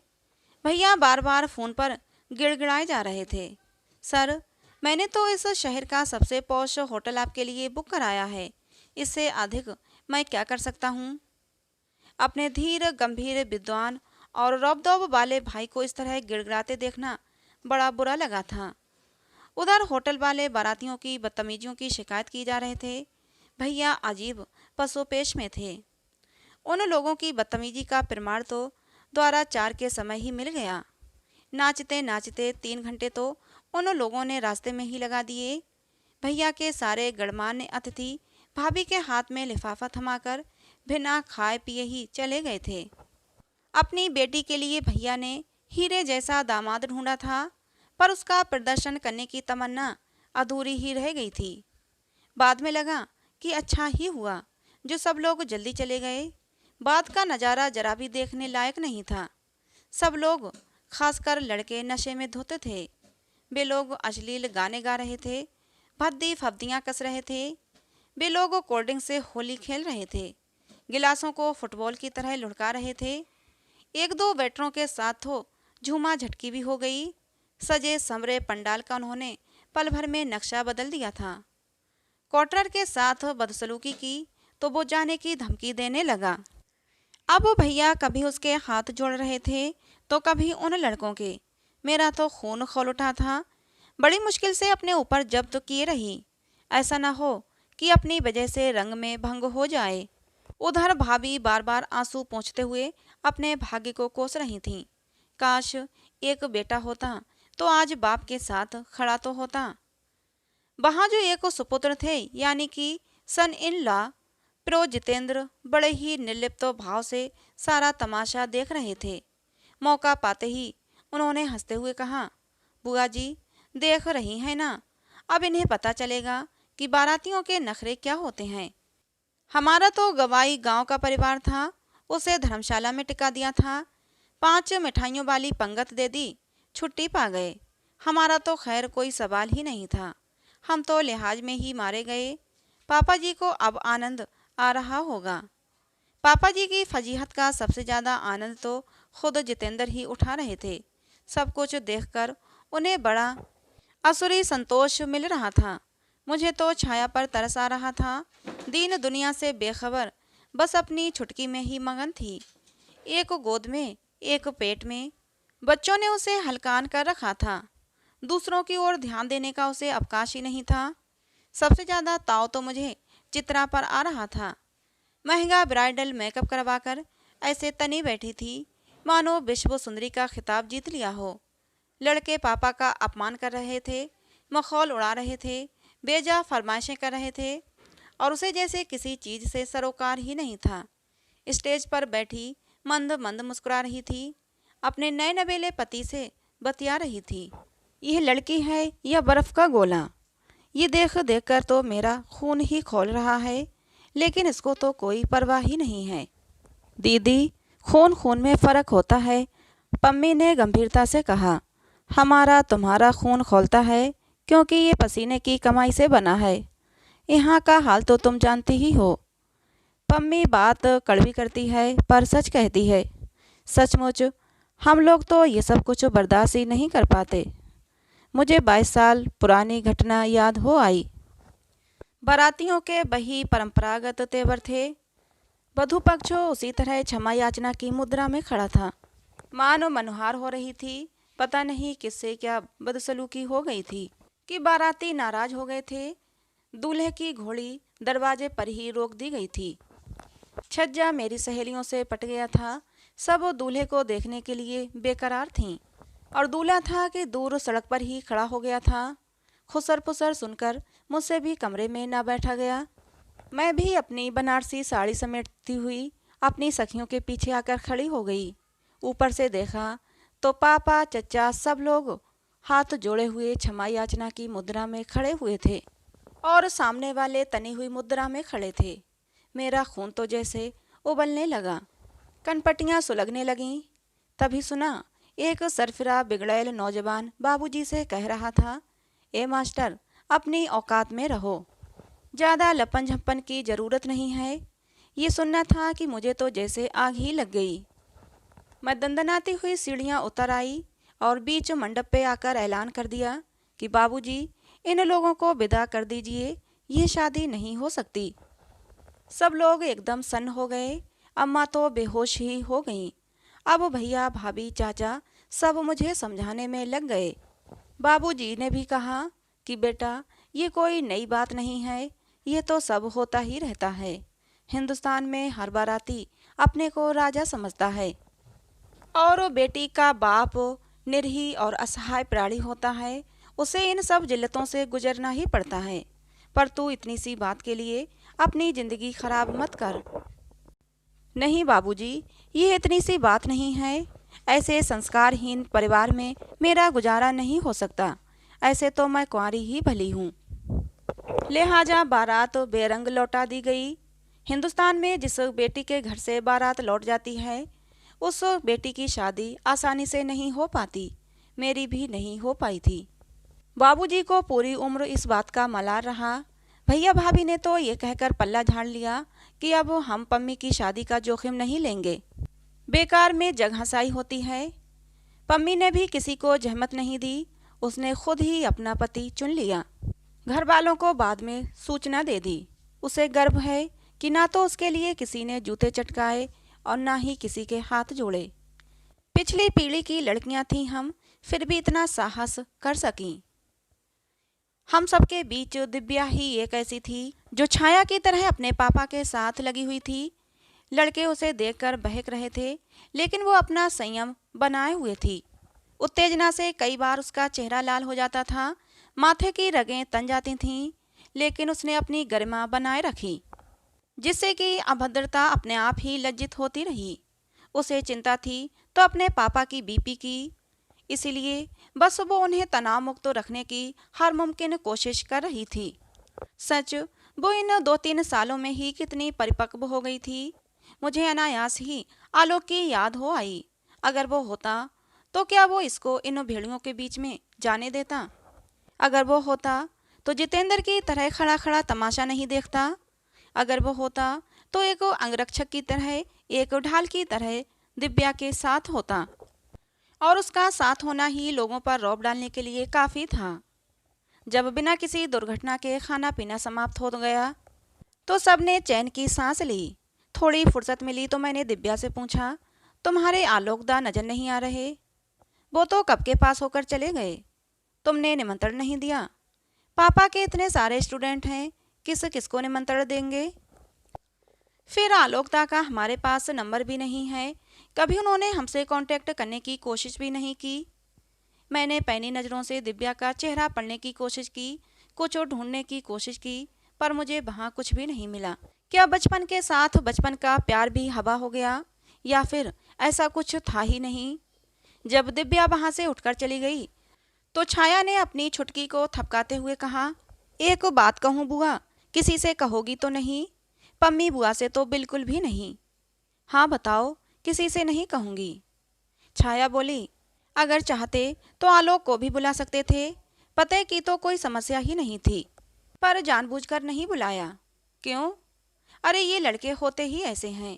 भैया बार बार फ़ोन पर गिड़गिड़ाए जा रहे थे। सर, मैंने तो इस शहर का सबसे पॉश होटल आपके लिए बुक कराया है, इससे अधिक मैं क्या कर सकता हूँ? अपने धीर गंभीर विद्वान और रौब-दौब वाले भाई को इस तरह गिड़गिड़ाते देखना बड़ा बुरा लगा था। उधर होटल वाले बारातियों की बदतमीजियों की शिकायत की जा रहे थे। भैया अजीब पसोपेश में थे। उन लोगों की बदतमीजी का प्रमाण तो द्वारा 4 के समय ही मिल गया। नाचते नाचते 3 घंटे तो उन लोगों ने रास्ते में ही लगा दिए। भैया के सारे गणमान्य अतिथि भाभी के हाथ में लिफाफा थमाकर बिना खाए पिए ही चले गए थे। अपनी बेटी के लिए भैया ने हीरे जैसा दामाद ढूंढा था, पर उसका प्रदर्शन करने की तमन्ना अधूरी ही रह गई थी। बाद में लगा कि अच्छा ही हुआ जो सब लोग जल्दी चले गए। बाद का नज़ारा जरा भी देखने लायक नहीं था। सब लोग, खासकर लड़के, नशे में धोते थे। वे लोग अश्लील गाने गा रहे थे, भद्दी फब्दियाँ कस रहे थे। वे लोग कोल्ड ड्रिंक से होली खेल रहे थे, गिलासों को फुटबॉल की तरह लुढ़का रहे थे। 1-2 वेटरों के साथ तो झूमा झटकी भी हो गई। सजे संवरे पंडाल का उन्होंने पल भर में नक्शा बदल दिया था। क्वार्टर के साथ बदसलूकी की तो वो जाने की धमकी देने लगा। अब भैया कभी उसके हाथ जोड़ रहे थे तो कभी उन लड़कों के। मेरा तो खून खौल उठा था। बड़ी मुश्किल से अपने ऊपर जब्त किए रही, ऐसा ना हो कि अपनी वजह से रंग में भंग हो जाए। उधर भाभी बार बार आंसू पोंछते हुए अपने भाग्य को कोस रही थीं। काश एक बेटा होता तो आज बाप के साथ खड़ा तो होता। वहाँ जो एक सुपुत्र थे, यानी कि सन इन लॉ प्रो जितेंद्र, बड़े ही निर्लिप्त भाव से सारा तमाशा देख रहे थे। मौका पाते ही उन्होंने हंसते हुए कहा, बुआ जी देख रही हैं ना, अब इन्हें पता चलेगा कि बारातियों के नखरे क्या होते हैं। हमारा तो गवाई गांव का परिवार था, उसे धर्मशाला में टिका दिया था। 5 मिठाइयों वाली पंगत दे दी, छुट्टी पा गए। हमारा तो खैर कोई सवाल ही नहीं था, हम तो लिहाज में ही मारे गए। पापा जी को अब आनंद आ रहा होगा। पापा जी की फजीहत का सबसे ज़्यादा आनंद तो खुद जितेंद्र ही उठा रहे थे। सब कुछ देखकर उन्हें बड़ा असुरी संतोष मिल रहा था। मुझे तो छाया पर तरस आ रहा था। दीन दुनिया से बेखबर, बस अपनी छुटकी में ही मगन थी। एक गोद में, एक पेट में। बच्चों ने उसे हलकान कर रखा था। दूसरों की ओर ध्यान देने का उसे अवकाश ही नहीं था। सबसे ज़्यादा ताव तो मुझे चित्रा पर आ रहा था। महंगा ब्राइडल मेकअप करवाकर ऐसे तनी बैठी थी मानो विश्व सुंदरी का खिताब जीत लिया हो। लड़के पापा का अपमान कर रहे थे, मखौल उड़ा रहे थे, बेजा फरमाइशें कर रहे थे, और उसे जैसे किसी चीज़ से सरोकार ही नहीं था। स्टेज पर बैठी मंद मंद मुस्कुरा रही थी, अपने नए नवेले पति से बतिया रही थी। यह लड़की है या बर्फ़ का गोला, ये देख देख कर तो मेरा खून ही खौल रहा है। लेकिन इसको तो कोई परवाह ही नहीं है। दीदी, खून खून में फ़र्क होता है, पम्मी ने गंभीरता से कहा। हमारा तुम्हारा खून खौलता है क्योंकि ये पसीने की कमाई से बना है। यहाँ का हाल तो तुम जानती ही हो। पम्मी बात कड़वी करती है पर सच कहती है। सचमुच हम लोग तो ये सब कुछ बर्दाश्त ही नहीं कर पाते। मुझे 22 साल पुरानी घटना याद हो आई। बारातियों के वही परंपरागत तेवर थे। वधू पक्ष उसी तरह क्षमा याचना की मुद्रा में खड़ा था। मानो मनुहार हो रही थी। पता नहीं किससे क्या बदसलूकी हो गई थी कि बाराती नाराज हो गए थे। दूल्हे की घोड़ी दरवाजे पर ही रोक दी गई थी। छज्जा मेरी सहेलियों से पट गया था। सब दूल्हे को देखने के लिए बेकरार थीं और दूल्हा था कि दूर सड़क पर ही खड़ा हो गया था। खुसर पुसर सुनकर मुझसे भी कमरे में ना बैठा गया। मैं भी अपनी बनारसी साड़ी समेटती हुई अपनी सखियों के पीछे आकर खड़ी हो गई। ऊपर से देखा तो पापा चचा सब लोग हाथ जोड़े हुए क्षमा याचना की मुद्रा में खड़े हुए थे और सामने वाले तनी हुई मुद्रा में खड़े थे। मेरा खून तो जैसे उबलने लगा, कनपटियाँ सुलगने लगीं। तभी सुना एक सरफिरा बिगड़ैल नौजवान बाबूजी से कह रहा था, ए मास्टर, अपनी औकात में रहो, ज़्यादा लपन झप्पन की ज़रूरत नहीं है। ये सुनना था कि मुझे तो जैसे आग ही लग गई। मैं दंदनाती हुई सीढ़ियाँ उतर आई और बीच मंडप पे आकर ऐलान कर दिया कि बाबूजी, इन लोगों को विदा कर दीजिए, ये शादी नहीं हो सकती। सब लोग एकदम सन्न हो गए। अम्मा तो बेहोश ही हो गईं। अब भैया भाभी चाचा सब मुझे समझाने में लग गए। बाबूजी ने भी कहा कि बेटा, ये कोई नई बात नहीं है, ये तो सब होता ही रहता है। हिंदुस्तान में हर बाराती अपने को राजा समझता है और बेटी का बाप निरीह और असहाय प्राणी होता है। उसे इन सब जिल्लतों से गुजरना ही पड़ता है। पर तू इतनी सी बात के लिए अपनी ज़िंदगी खराब मत कर। नहीं बाबूजी, ये इतनी सी बात नहीं है। ऐसे संस्कारहीन परिवार में मेरा गुजारा नहीं हो सकता। ऐसे तो मैं कुंवारी ही भली हूँ। लिहाजा बारात बेरंग लौटा दी गई। हिंदुस्तान में जिस बेटी के घर से बारात लौट जाती है, उस बेटी की शादी आसानी से नहीं हो पाती। मेरी भी नहीं हो पाई थी। बाबूजी को पूरी उम्र इस बात का मलाल रहा। भैया भाभी ने तो ये कहकर पल्ला झाड़ लिया कि अब हम पम्मी की शादी का जोखिम नहीं लेंगे, बेकार में जगहंसाई होती है। पम्मी ने भी किसी को जहमत नहीं दी। उसने खुद ही अपना पति चुन लिया। घर वालों को बाद में सूचना दे दी। उसे गर्व है कि ना तो उसके लिए किसी ने जूते चटकाए और ना ही किसी के हाथ जोड़े। पिछली पीढ़ी की लड़कियां थीं हम, फिर भी इतना साहस कर सकीं। हम सबके बीच दिव्या ही एक ऐसी थी जो छाया की तरह अपने पापा के साथ लगी हुई थी। लड़के उसे देखकर बहक रहे थे, लेकिन वो अपना संयम बनाए हुए थी। उत्तेजना से कई बार उसका चेहरा लाल हो जाता था, माथे की रगें तन जाती थीं, लेकिन उसने अपनी गरिमा बनाए रखी, जिससे कि अभद्रता अपने आप ही लज्जित होती रही। उसे चिंता थी तो अपने पापा की बीपी की, इसलिए बस वो उन्हें तनाव मुक्त रखने की हर मुमकिन कोशिश कर रही थी। सच, वो इन 2-3 सालों में ही कितनी परिपक्व हो गई थी। मुझे अनायास ही आलोक की याद हो आई। अगर वो होता तो क्या वो इसको इन भेड़ियों के बीच में जाने देता? अगर वो होता तो जितेंद्र की तरह खड़ा खड़ा तमाशा नहीं देखता। अगर वो होता तो एक अंगरक्षक की तरह, एक ढाल की तरह दिव्या के साथ होता और उसका साथ होना ही लोगों पर रौब डालने के लिए काफ़ी था। जब बिना किसी दुर्घटना के खाना पीना समाप्त हो गया तो सबने चैन की सांस ली। थोड़ी फुर्सत मिली तो मैंने दिव्या से पूछा, तुम्हारे आलोकदा नजर नहीं आ रहे? वो तो कब के पास होकर चले गए। तुमने निमंत्रण नहीं दिया। पापा के इतने सारे स्टूडेंट हैं, किस किसको निमंत्रण देंगे? फिर आलोकदा का हमारे पास नंबर भी नहीं है। कभी उन्होंने हमसे कांटेक्ट करने की कोशिश भी नहीं की। मैंने पैनी नज़रों से दिव्या का चेहरा पढ़ने की कोशिश की, कुछ ढूंढने की कोशिश की, पर मुझे वहाँ कुछ भी नहीं मिला। क्या बचपन के साथ बचपन का प्यार भी हवा हो गया, या फिर ऐसा कुछ था ही नहीं? जब दिव्या वहाँ से उठकर चली गई तो छाया ने अपनी छुटकी को थपकाते हुए कहा, एक बात कहूँ बुआ, किसी से कहोगी तो नहीं? पम्मी बुआ से तो बिल्कुल भी नहीं। हाँ बताओ, किसी से नहीं कहूँगी। छाया बोली, अगर चाहते तो आलोक को भी बुला सकते थे, पते की तो कोई समस्या ही नहीं थी, पर जानबूझकर नहीं बुलाया। क्यों? अरे ये लड़के होते ही ऐसे हैं।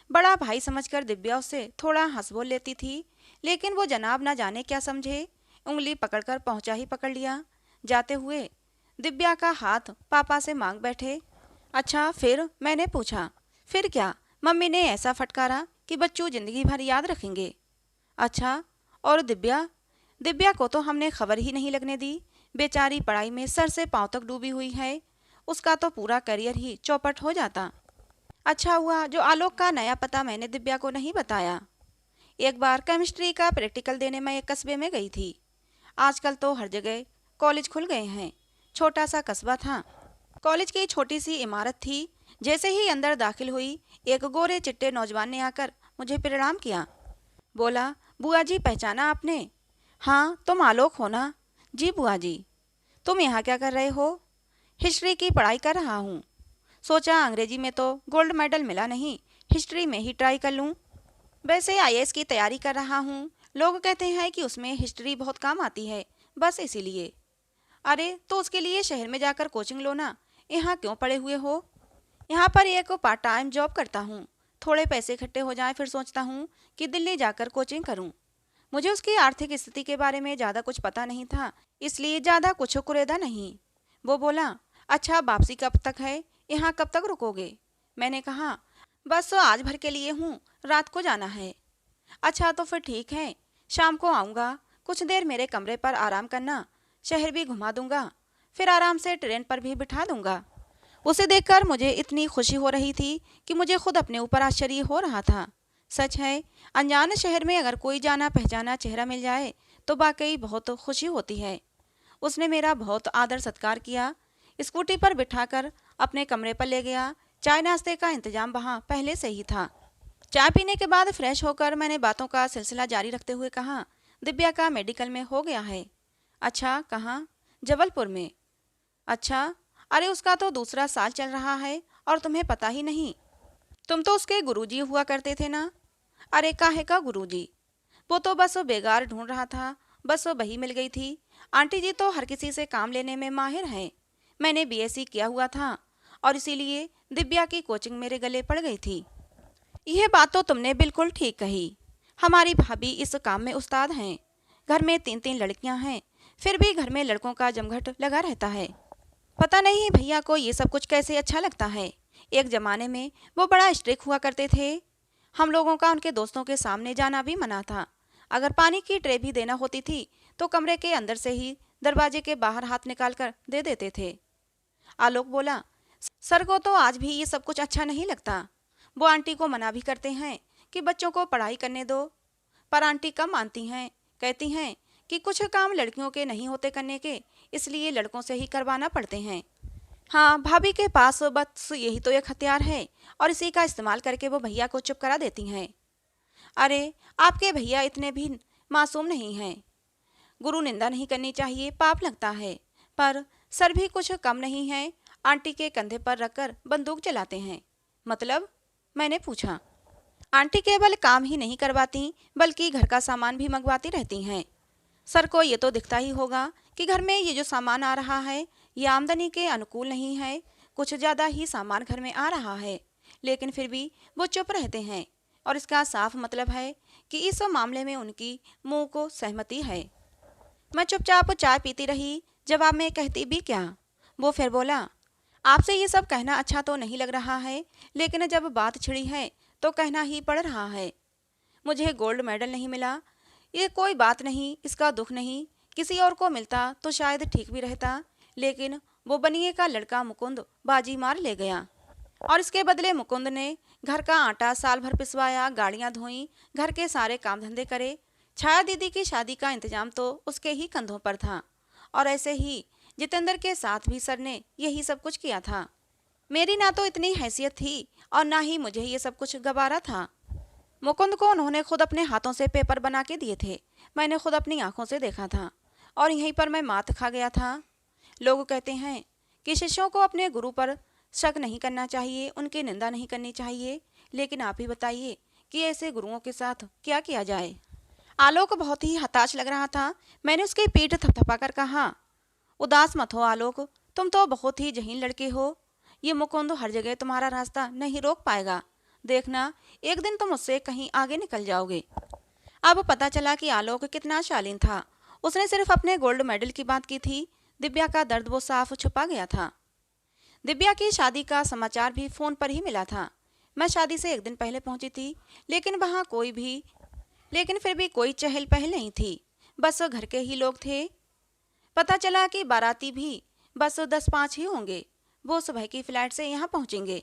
बड़ा भाई समझकर दिव्या उससे थोड़ा हंस बोल लेती थी, लेकिन वो जनाब ना जाने क्या समझे, उंगली पकड़कर पहुंचा ही पकड़ लिया। जाते हुए दिव्या का हाथ पापा से मांग बैठे। अच्छा फिर? मैंने पूछा। फिर क्या, मम्मी ने ऐसा फटकारा कि बच्चों जिंदगी भर याद रखेंगे। अच्छा, और दिव्या? दिव्या को तो हमने खबर ही नहीं लगने दी, बेचारी पढ़ाई में सर से पांव तक डूबी हुई है, उसका तो पूरा करियर ही चौपट हो जाता। अच्छा हुआ जो आलोक का नया पता मैंने दिव्या को नहीं बताया। एक बार केमिस्ट्री का प्रैक्टिकल देने मैं एक कस्बे में गई थी। आजकल तो हर जगह कॉलेज खुल गए हैं। छोटा सा कस्बा था, कॉलेज की छोटी सी इमारत थी। जैसे ही अंदर दाखिल हुई, एक गोरे चिट्टे नौजवान ने आकर मुझे प्रणाम किया। बोला, बुआ जी पहचाना आपने? हाँ, तुम आलोक हो ना? जी बुआ जी। तुम यहाँ क्या कर रहे हो? हिस्ट्री की पढ़ाई कर रहा हूँ। सोचा अंग्रेजी में तो गोल्ड मेडल मिला नहीं, हिस्ट्री में ही ट्राई कर लूँ। वैसे आईएएस की तैयारी कर रहा हूँ, लोग कहते हैं कि उसमें हिस्ट्री बहुत काम आती है, बस इसीलिए। अरे तो उसके लिए शहर में जाकर कोचिंग लो ना, यहाँ क्यों पड़े हुए हो? यहाँ पर एक पार्ट टाइम जॉब करता हूँ, थोड़े पैसे इकट्ठे हो जाएं फिर सोचता हूँ कि दिल्ली जाकर कोचिंग करूँ। मुझे उसकी आर्थिक स्थिति के बारे में ज़्यादा कुछ पता नहीं था, इसलिए ज़्यादा कुछ कुरेदा नहीं। वो बोला, अच्छा वापसी कब तक है, यहाँ कब तक रुकोगे? मैंने कहा, बस तो आज भर के लिए हूँ, रात को जाना है। अच्छा तो फिर ठीक है, शाम को आऊँगा, कुछ देर मेरे कमरे पर आराम करना, शहर भी घुमा दूंगा, फिर आराम से ट्रेन पर भी बिठा दूंगा। उसे देखकर मुझे इतनी खुशी हो रही थी कि मुझे खुद अपने ऊपर आश्चर्य हो रहा था। सच है, अनजान शहर में अगर कोई जाना पहचाना चेहरा मिल जाए तो वाकई बहुत खुशी होती है। उसने मेरा बहुत आदर सत्कार किया, स्कूटी पर बिठाकर अपने कमरे पर ले गया। चाय नाश्ते का इंतजाम वहाँ पहले से ही था। चाय पीने के बाद फ्रेश होकर मैंने बातों का सिलसिला जारी रखते हुए कहा, दिव्या का मेडिकल में हो गया है। अच्छा, कहाँ? जबलपुर में। अच्छा, अरे उसका तो दूसरा साल चल रहा है और तुम्हें पता ही नहीं। तुम तो उसके गुरुजी हुआ करते थे ना? अरे काहे का गुरुजी, वो तो बस बेगार ढूंढ रहा था, बस वही मिल गई थी। आंटी जी तो हर किसी से काम लेने में माहिर हैं। मैंने बीएससी किया हुआ था और इसीलिए दिव्या की कोचिंग मेरे गले पड़ गई थी। यह बात तो तुमने बिल्कुल ठीक कही, हमारी भाभी इस काम में उस्ताद हैं। घर में 3-3 लड़कियां हैं, फिर भी घर में लड़कों का जमघट लगा रहता है। पता नहीं भैया को ये सब कुछ कैसे अच्छा लगता है। एक जमाने में वो बड़ा स्ट्रिक्ट हुआ करते थे, हम लोगों का उनके दोस्तों के सामने जाना भी मना था। अगर पानी की ट्रे भी देना होती थी तो कमरे के अंदर से ही दरवाजे के बाहर हाथ निकाल कर दे देते थे। आलोक बोला, सर को तो आज भी ये सब कुछ अच्छा नहीं लगता। वो आंटी को मना भी करते हैं कि बच्चों को पढ़ाई करने दो, पर आंटी कम मानती हैं, कहती हैं कि कुछ काम लड़कियों के नहीं होते करने के, इसलिए लड़कों से ही करवाना पड़ते हैं। हाँ, भाभी के पास बस यही तो एक हथियार है और इसी का इस्तेमाल करके वो भैया को चुप करा देती हैं। अरे आपके भैया इतने भी मासूम नहीं हैं। गुरु निंदा नहीं करनी चाहिए, पाप लगता है, पर सर भी कुछ कम नहीं है, आंटी के कंधे पर रखकर बंदूक चलाते हैं। मतलब? मैंने पूछा। आंटी केवल काम ही नहीं करवाती बल्कि घर का सामान भी मंगवाती रहती हैं। सर को ये तो दिखता ही होगा कि घर में ये जो सामान आ रहा है ये आमदनी के अनुकूल नहीं है, कुछ ज़्यादा ही सामान घर में आ रहा है, लेकिन फिर भी वो चुप रहते हैं और इसका साफ मतलब है कि इस मामले में उनकी मुंह को सहमति है। मैं चुपचाप चाय पीती रही, जवाब में कहती भी क्या। वो फिर बोला, आपसे ये सब कहना अच्छा तो नहीं लग रहा है, लेकिन जब बात छिड़ी है तो कहना ही पड़ रहा है। मुझे गोल्ड मेडल नहीं मिला, ये कोई बात नहीं, इसका दुख नहीं, किसी और को मिलता तो शायद ठीक भी रहता, लेकिन वो बनिए का लड़का मुकुंद बाजी मार ले गया और इसके बदले मुकुंद ने घर का आटा साल भर पिसवाया, गाड़ियां धोई, घर के सारे काम धंधे करे। छाया दीदी की शादी का इंतजाम तो उसके ही कंधों पर था और ऐसे ही जितेंद्र के साथ भी सर ने यही सब कुछ किया था। मेरी ना तो इतनी हैसियत थी और ना ही मुझे ये सब कुछ गवारा था। मुकुंद को उन्होंने खुद अपने हाथों से पेपर बना के दिए थे, मैंने खुद अपनी आंखों से देखा था और यहीं पर मैं मात खा गया था। लोग कहते हैं कि शिष्यों को अपने गुरु पर शक नहीं करना चाहिए, उनकी निंदा नहीं करनी चाहिए, लेकिन आप ही बताइए कि ऐसे गुरुओं के साथ क्या किया जाए। आलोक बहुत ही हताश लग रहा था। मैंने उसकी पीठ थपथपाकर कहा, उदास मत हो आलोक, तुम तो बहुत ही जहीन लड़के हो। ये मुकुंद हर जगह तुम्हारा रास्ता नहीं रोक पाएगा। देखना, एक दिन तुम उससे कहीं आगे निकल जाओगे। अब पता चला कि आलोक कितना शालीन था। उसने सिर्फ अपने गोल्ड मेडल की बात की थी। दिव्या का दर्द वो साफ छुपा गया था। दिव्या की शादी का समाचार भी फोन पर ही मिला था। मैं शादी से एक दिन पहले पहुंची थी, लेकिन फिर भी कोई चहल पहल नहीं थी। बस घर के ही लोग थे। पता चला कि बाराती भी बस 10-5 ही होंगे। वो सुबह की फ्लाइट से यहाँ पहुंचेंगे।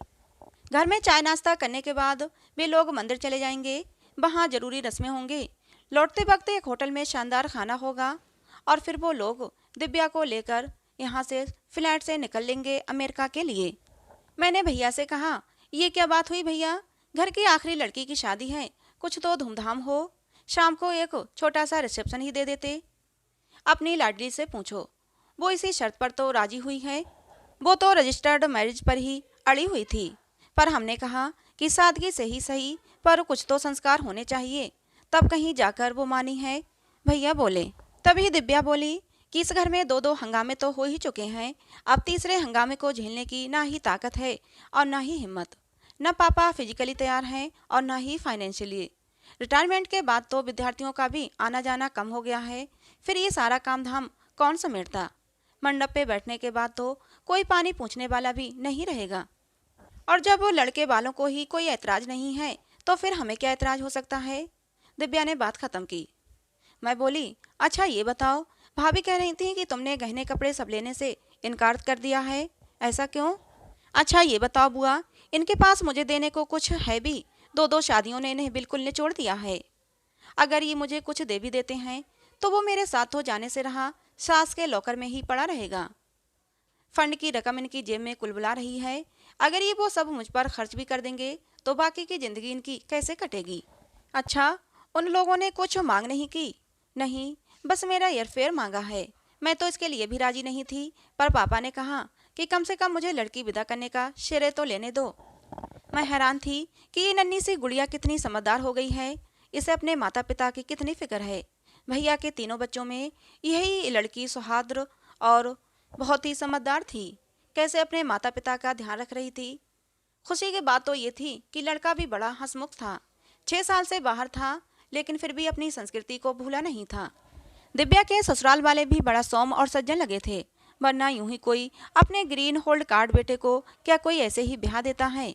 घर में चाय नाश्ता करने के बाद वे लोग मंदिर चले जाएंगे। वहाँ जरूरी रस्में होंगे। लौटते वक्त एक होटल में शानदार खाना होगा और फिर वो लोग दिव्या को लेकर यहाँ से फ्लाइट से निकल लेंगे अमेरिका के लिए। मैंने भैया से कहा, ये क्या बात हुई भैया, घर की आखिरी लड़की की शादी है, कुछ तो धूमधाम हो। शाम को एक छोटा सा रिसेप्शन ही दे देते। अपनी लाडली से पूछो, वो इसी शर्त पर तो राजी हुई है। वो तो रजिस्टर्ड मैरिज पर ही अड़ी हुई थी, पर हमने कहा कि सादगी से ही सही, पर कुछ तो संस्कार होने चाहिए, तब कहीं जाकर वो मानी है। भैया बोले। तभी दिव्या बोली कि इस घर में 2-2 हंगामे तो हो ही चुके हैं। अब तीसरे हंगामे को झेलने की ना ही ताकत है और ना ही हिम्मत। न पापा फिजिकली तैयार हैं और ना ही फाइनेंशियली। रिटायरमेंट के बाद तो विद्यार्थियों का भी आना जाना कम हो गया है। फिर ये सारा काम धाम कौन समेटता। मंडप पे बैठने के बाद तो कोई पानी पूछने वाला भी नहीं रहेगा। और जब वो लड़के वालों को ही कोई ऐतराज नहीं है तो फिर हमें क्या ऐतराज हो सकता है। दिव्या ने बात खत्म की। मैं बोली, अच्छा ये बताओ, भाभी कह रही थी कि तुमने गहने कपड़े सब लेने से इनकार कर दिया है, ऐसा क्यों? अच्छा ये बताओ बुआ, इनके पास मुझे देने को कुछ है भी? 2-2 शादियों ने इन्हें बिल्कुल निचोड़ दिया है। अगर ये मुझे कुछ दे भी देते हैं तो वो मेरे साथ हो जाने से रहा सास के लॉकर में ही पड़ा रहेगा। फंड की रकम इनकी जेब में कुलबुला रही है। अगर ये वो सब मुझ पर खर्च भी कर देंगे तो बाकी की जिंदगी इनकी कैसे कटेगी। अच्छा, उन लोगों ने कुछ मांग नहीं की? नहीं, बस मेरा एयरफेयर मांगा है। मैं तो इसके लिए भी राजी नहीं थी, पर पापा ने कहा कि कम से कम मुझे लड़की विदा करने का श्रेय तो लेने दो। मैं हैरान थी कि ये नन्ही सी गुड़िया कितनी समझदार हो गई है। इसे अपने माता पिता की कितनी फिक्र है। भैया के 3 बच्चों में यही लड़की सुहाद्र और बहुत ही समझदार थी। कैसे अपने माता पिता का ध्यान रख रही थी। खुशी की बात तो ये थी कि लड़का भी बड़ा हंसमुख था। 6 साल से बाहर था, लेकिन फिर भी अपनी संस्कृति को भूला नहीं था। दिव्या के ससुराल वाले भी बड़ा सौम्य और सज्जन लगे थे, वरना यूं ही कोई अपने ग्रीन होल्ड कार्ड बेटे को क्या कोई ऐसे ही ब्याह देता है।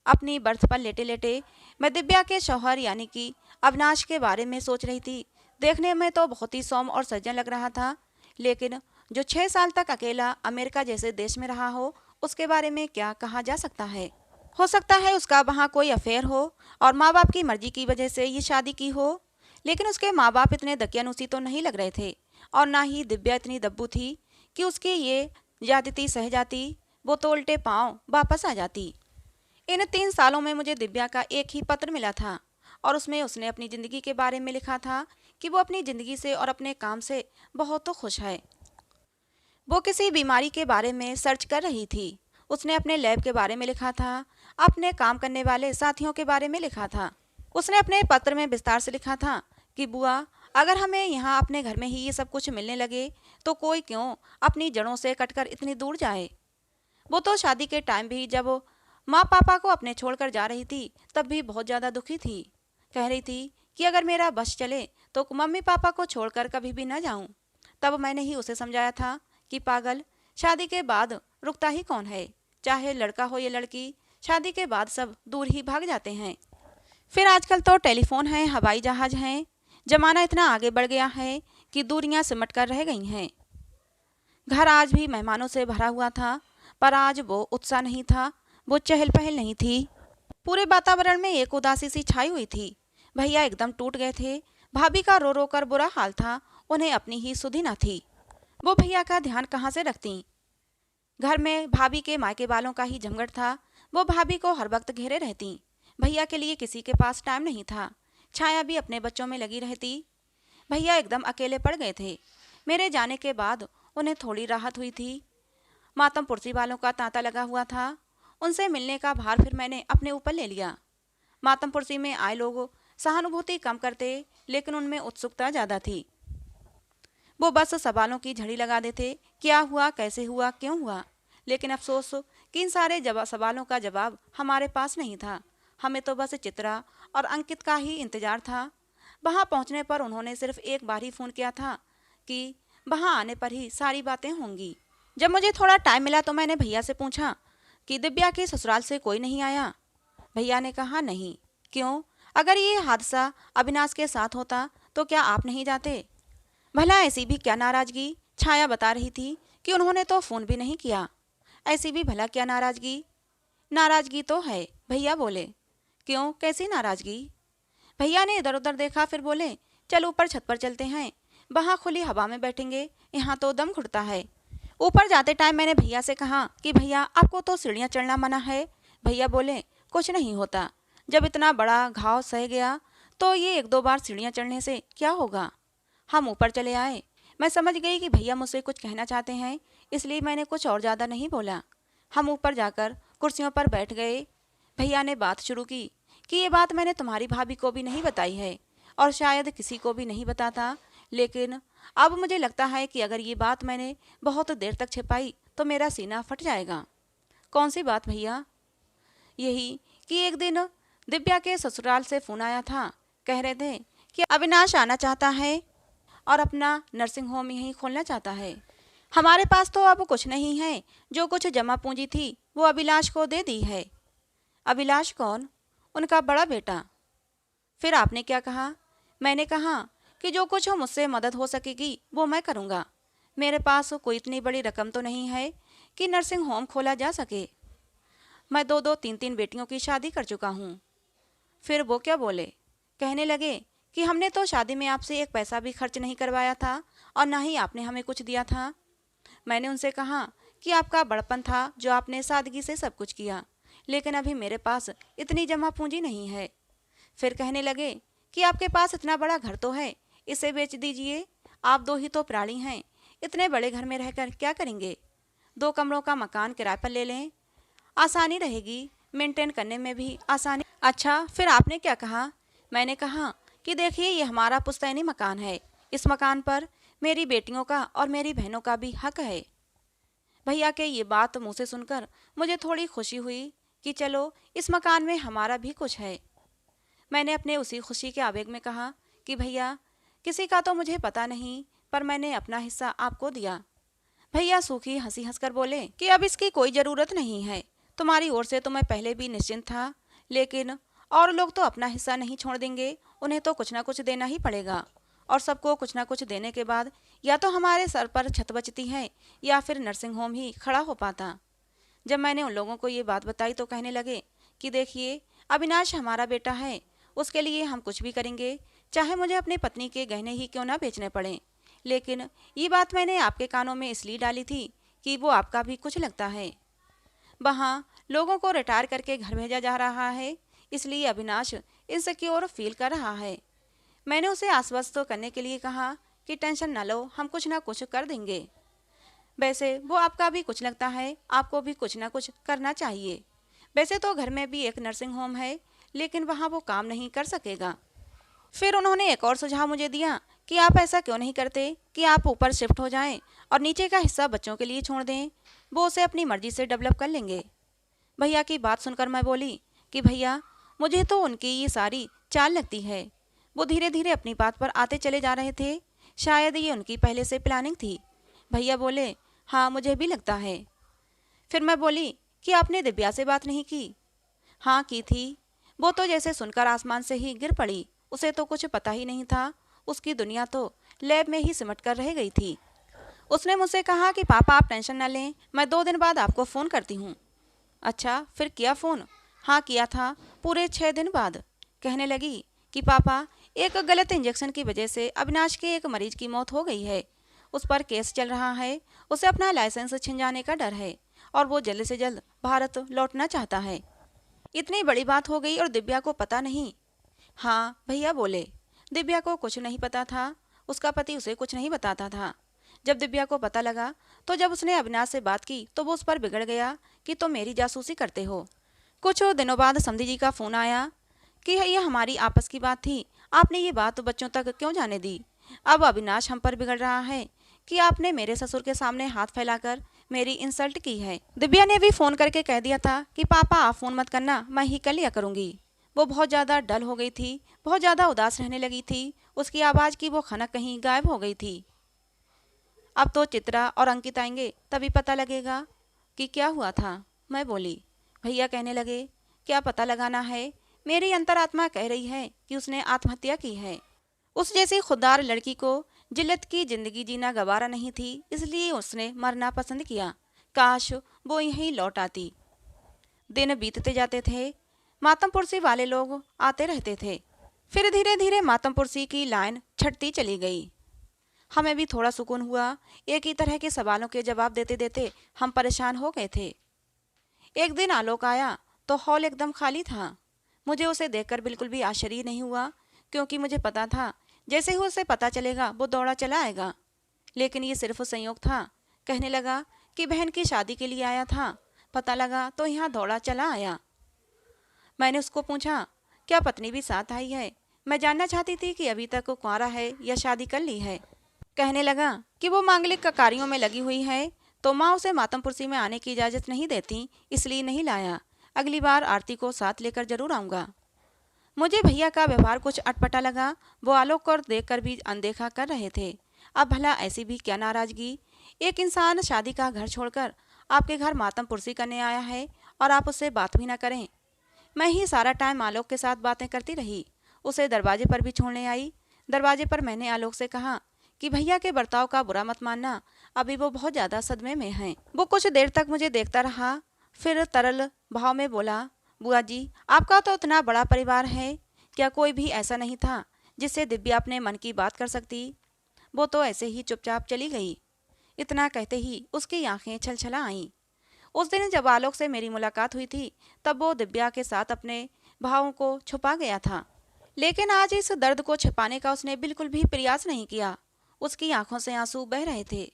अपनी बर्थ पर लेटे लेटे मैं दिव्या के शौहर यानी कि अविनाश के बारे में सोच रही थी। देखने में तो बहुत ही सौम्य और सज्जन लग रहा था, लेकिन जो 6 साल तक अकेला अमेरिका जैसे देश में रहा हो, उसके बारे में क्या कहा जा सकता है। हो सकता है उसका वहाँ कोई अफेयर हो और माँ बाप की मर्जी की वजह से ये शादी की हो, लेकिन उसके माँ बाप इतने दकियानुसी तो नहीं लग रहे थे और ना ही दिव्या इतनी दब्बू थी कि उसकी ये ज्यादती सह जाती। वो तो उल्टे पाँव वापस आ जाती। इन 3 सालों में मुझे दिव्या का एक ही पत्र मिला था और उसमें उसने अपनी ज़िंदगी के बारे में लिखा था कि वो अपनी ज़िंदगी से और अपने काम से बहुत तो खुश है। वो किसी बीमारी के बारे में सर्च कर रही थी। उसने अपने लैब के बारे में लिखा था, अपने काम करने वाले साथियों के बारे में लिखा था। उसने अपने पत्र में विस्तार से लिखा था कि बुआ, अगर हमें यहाँ अपने घर में ही ये सब कुछ मिलने लगे तो कोई क्यों अपनी जड़ों से कटकर इतनी दूर जाए। वो तो शादी के टाइम भी जब वो माँ पापा को अपने छोड़कर जा रही थी तब भी बहुत ज़्यादा दुखी थी। कह रही थी कि अगर मेरा बस चले तो मम्मी पापा को छोड़कर कभी भी न जाऊं। तब मैंने ही उसे समझाया था कि पागल, शादी के बाद रुकता ही कौन है, चाहे लड़का हो या लड़की, शादी के बाद सब दूर ही भाग जाते हैं। फिर आजकल तो टेलीफोन है, हवाई जहाज हैं, जमाना इतना आगे बढ़ गया है कि दूरियां सिमट कर रह गई हैं। घर आज भी मेहमानों से भरा हुआ था, पर आज वो उत्साह नहीं था, वो चहल पहल नहीं थी। पूरे वातावरण में एक उदासी सी छाई हुई थी। भैया एकदम टूट गए थे। भाभी का रो रो कर बुरा हाल था, उन्हें अपनी ही सुधि न थी। वो भैया का ध्यान कहाँ से रखती। घर में भाभी के मायके वालों का ही झंझट था। वो भाभी को हर वक्त घेरे रहती। भैया के लिए किसी के पास टाइम नहीं था। छाया भी अपने बच्चों में लगी रहती। भैया एकदम अकेले पड़ गए थे। मेरे जाने के बाद उन्हें थोड़ी राहत हुई थी। मातम पुरसी वालों का तांता लगा हुआ था। उनसे मिलने का भार फिर मैंने अपने ऊपर ले लिया। मातमपुरसी में आए लोग सहानुभूति कम करते, लेकिन उनमें उत्सुकता ज़्यादा थी। वो बस सवालों की झड़ी लगा देते, क्या हुआ, कैसे हुआ, क्यों हुआ। लेकिन अफसोस कि इन सारे सवालों का जवाब हमारे पास नहीं था। हमें तो बस चित्रा और अंकित का ही इंतजार था। वहां पहुंचने पर उन्होंने सिर्फ एक बार ही फ़ोन किया था कि वहां आने पर ही सारी बातें होंगी। जब मुझे थोड़ा टाइम मिला तो मैंने भैया से पूछा कि दिव्या के ससुराल से कोई नहीं आया। भैया ने कहा, नहीं। क्यों? अगर ये हादसा अविनाश के साथ होता तो क्या आप नहीं जाते? भला ऐसी भी क्या नाराजगी? छाया बता रही थी कि उन्होंने तो फ़ोन भी नहीं किया। ऐसी भी भला क्या नाराजगी? नाराजगी तो है, भैया बोले। क्यों, कैसी नाराजगी? भैया ने इधर उधर देखा, फिर बोले, चल ऊपर छत पर चलते हैं, वहाँ खुली हवा में बैठेंगे, यहाँ तो दम घुटता है। ऊपर जाते टाइम मैंने भैया से कहा कि भैया आपको तो सीढ़ियाँ चढ़ना मना है। भैया बोले, कुछ नहीं होता, जब इतना बड़ा घाव सह गया तो ये एक दो बार सीढ़ियाँ चढ़ने से क्या होगा। हम ऊपर चले आए। मैं समझ गई कि भैया मुझसे कुछ कहना चाहते हैं, इसलिए मैंने कुछ और ज़्यादा नहीं बोला। हम ऊपर जाकर कुर्सियों पर बैठ गए। भैया ने बात शुरू की कि ये बात मैंने तुम्हारी भाभी को भी नहीं बताई है और शायद किसी को भी नहीं बताता, लेकिन अब मुझे लगता है कि अगर ये बात मैंने बहुत देर तक छिपाई तो मेरा सीना फट जाएगा। कौन सी बात भैया? यही कि एक दिन दिव्या के ससुराल से फ़ोन आया था। कह रहे थे कि अविनाश आना चाहता है और अपना नर्सिंग होम यहीं खोलना चाहता है। हमारे पास तो अब कुछ नहीं है, जो कुछ जमा पूंजी थी वो अभिलाष को दे दी है। अभिलाष कौन? उनका बड़ा बेटा। फिर आपने क्या कहा? मैंने कहा कि जो कुछ मुझसे मदद हो सकेगी वो मैं करूँगा। मेरे पास कोई इतनी बड़ी रकम तो नहीं है कि नर्सिंग होम खोला जा सके। मैं दो दो तीन तीन बेटियों की शादी कर चुका हूँ। फिर वो क्या बोले? कहने लगे कि हमने तो शादी में आपसे एक पैसा भी खर्च नहीं करवाया था और ना ही आपने हमें कुछ दिया था। मैंने उनसे कहा कि आपका बड़पन था जो आपने सादगी से सब कुछ किया, लेकिन अभी मेरे पास इतनी जमा पूंजी नहीं है। फिर कहने लगे कि आपके पास इतना बड़ा घर तो है, इसे बेच दीजिए, आप दो ही तो प्राणी हैं, इतने बड़े घर में रहकर क्या करेंगे? 2 कमरों का मकान किराए पर ले लें, आसानी रहेगी, मेंटेन करने में भी आसानी। अच्छा, फिर आपने क्या कहा? मैंने कहा कि देखिए, ये हमारा पुश्तैनी मकान है, इस मकान पर मेरी बेटियों का और मेरी बहनों का भी हक है। भैया के ये बात मुँह से सुनकर मुझे थोड़ी खुशी हुई कि चलो इस मकान में हमारा भी कुछ है। मैंने अपने उसी खुशी के आवेग में कहा कि भैया, किसी का तो मुझे पता नहीं, पर मैंने अपना हिस्सा आपको दिया। भैया सूखी हंसी हंसकर बोले कि अब इसकी कोई ज़रूरत नहीं है, तुम्हारी ओर से तो मैं पहले भी निश्चिंत था, लेकिन और लोग तो अपना हिस्सा नहीं छोड़ देंगे, उन्हें तो कुछ ना कुछ देना ही पड़ेगा, और सबको कुछ ना कुछ देने के बाद या तो हमारे सर पर छत बचती है या फिर नर्सिंग होम ही खड़ा हो पाता। जब मैंने उन लोगों को ये बात बताई तो कहने लगे कि देखिए, अविनाश हमारा बेटा है, उसके लिए हम कुछ भी करेंगे, चाहे मुझे अपनी पत्नी के गहने ही क्यों ना बेचने पड़े। लेकिन ये बात मैंने आपके कानों में इसलिए डाली थी कि वो आपका भी कुछ लगता है। वहाँ लोगों को रिटायर करके घर भेजा जा रहा है, इसलिए अविनाश इनसिक्योर फील कर रहा है। मैंने उसे आश्वस्त करने के लिए कहा कि टेंशन न लो, हम कुछ ना कुछ कर देंगे। वैसे वो आपका भी कुछ लगता है, आपको भी कुछ ना कुछ करना चाहिए। वैसे तो घर में भी एक नर्सिंग होम है, लेकिन वहाँ वो काम नहीं कर सकेगा। फिर उन्होंने एक और सुझाव मुझे दिया कि आप ऐसा क्यों नहीं करते कि आप ऊपर शिफ्ट हो जाएं और नीचे का हिस्सा बच्चों के लिए छोड़ दें, वो उसे अपनी मर्जी से डेवलप कर लेंगे। भैया की बात सुनकर मैं बोली कि भैया, मुझे तो उनकी ये सारी चाल लगती है। वो धीरे धीरे अपनी बात पर आते चले जा रहे थे, शायद ये उनकी पहले से प्लानिंग थी। भैया बोले, हाँ मुझे भी लगता है। फिर मैं बोली कि आपने दिव्या से बात नहीं की? हाँ की थी, वो तो जैसे सुनकर आसमान से ही गिर पड़ी, उसे तो कुछ पता ही नहीं था, उसकी दुनिया तो लैब में ही सिमट कर रह गई थी। उसने मुझसे कहा कि पापा आप टेंशन न लें, मैं 2 दिन बाद आपको फ़ोन करती हूँ। अच्छा, फिर किया फ़ोन? हाँ किया था, पूरे 6 दिन बाद। कहने लगी कि पापा, एक गलत इंजेक्शन की वजह से अविनाश के एक मरीज की मौत हो गई है, उस पर केस चल रहा है, उसे अपना लाइसेंस छिन जाने का डर है और वो जल्द से जल्द भारत लौटना चाहता है। इतनी बड़ी बात हो गई और दिव्या को पता नहीं? हाँ भैया बोले, दिव्या को कुछ नहीं पता था, उसका पति उसे कुछ नहीं बताता था। जब दिव्या को पता लगा तो जब उसने अविनाश से बात की तो वो उस पर बिगड़ गया कि तुम मेरी जासूसी करते हो। कुछ दिनों बाद समधी जी का फोन आया कि ये हमारी आपस की बात थी, आपने ये बात बच्चों तक क्यों जाने दी। अब अविनाश हम पर बिगड़ रहा है कि आपने मेरे ससुर के सामने हाथ फैलाकर मेरी इंसल्ट की है। दिव्या ने भी फोन करके कह दिया था कि पापा आप फोन मत करना, मैं ही कर लिया करूंगी। वो बहुत ज़्यादा डल हो गई थी, बहुत ज़्यादा उदास रहने लगी थी। उसकी आवाज़ की वो खनक कहीं गायब हो गई थी। अब तो चित्रा और अंकित आएंगे तभी पता लगेगा कि क्या हुआ था। मैं बोली। भैया कहने लगे, क्या पता लगाना है? मेरी अंतरात्मा कह रही है कि उसने आत्महत्या की है। उस जैसी खुददार लड़की को जिल्लत की जिंदगी जीना गवारा नहीं थी, इसलिए उसने मरना पसंद किया। काश वो यहीं लौट आती। दिन बीतते जाते थे, मातमपुरसी वाले लोग आते रहते थे। फिर धीरे धीरे मातमपुरसी की लाइन छटती चली गई। हमें भी थोड़ा सुकून हुआ। एक ही तरह के सवालों के जवाब देते देते हम परेशान हो गए थे। एक दिन आलोक आया तो हॉल एकदम खाली था। मुझे उसे देखकर बिल्कुल भी आश्चर्य नहीं हुआ, क्योंकि मुझे पता था जैसे ही उसे पता चलेगा वो दौड़ा चला आएगा। लेकिन ये सिर्फ संयोग था। कहने लगा कि बहन की शादी के लिए आया था, पता लगा तो यहाँ दौड़ा चला आया। मैंने उसको पूछा, क्या पत्नी भी साथ आई है? मैं जानना चाहती थी कि अभी तक वो कुंवारा है या शादी कर ली है। कहने लगा कि वो मांगलिक कार्यों में लगी हुई है, तो माँ उसे मातमपुरसी में आने की इजाज़त नहीं देती, इसलिए नहीं लाया। अगली बार आरती को साथ लेकर जरूर आऊँगा। मुझे भैया का व्यवहार कुछ अटपटा लगा। वो आलोक को देखकर भी अनदेखा कर रहे थे। अब भला ऐसी भी क्या नाराजगी? एक इंसान शादी का घर छोड़कर आपके घर मातमपुरसी करने आया है और आप उससे बात भी ना करें। मैं ही सारा टाइम आलोक के साथ बातें करती रही। उसे दरवाजे पर भी छोड़ने आई। दरवाजे पर मैंने आलोक से कहा कि भैया के बर्ताव का बुरा मत मानना, अभी वो बहुत ज़्यादा सदमे में हैं। वो कुछ देर तक मुझे देखता रहा, फिर तरल भाव में बोला, बुआ जी आपका तो इतना बड़ा परिवार है, क्या कोई भी ऐसा नहीं था जिससे दिव्या अपने मन की बात कर सकती? वो तो ऐसे ही चुपचाप चली गई। इतना कहते ही उसकी आंखें छलछला आईं। उस दिन जब आलोक से मेरी मुलाकात हुई थी तब वो दिव्या के साथ अपने भावों को छुपा गया था, लेकिन आज इस दर्द को छिपाने का उसने बिल्कुल भी प्रयास नहीं किया। उसकी आंखों से आंसू बह रहे थे।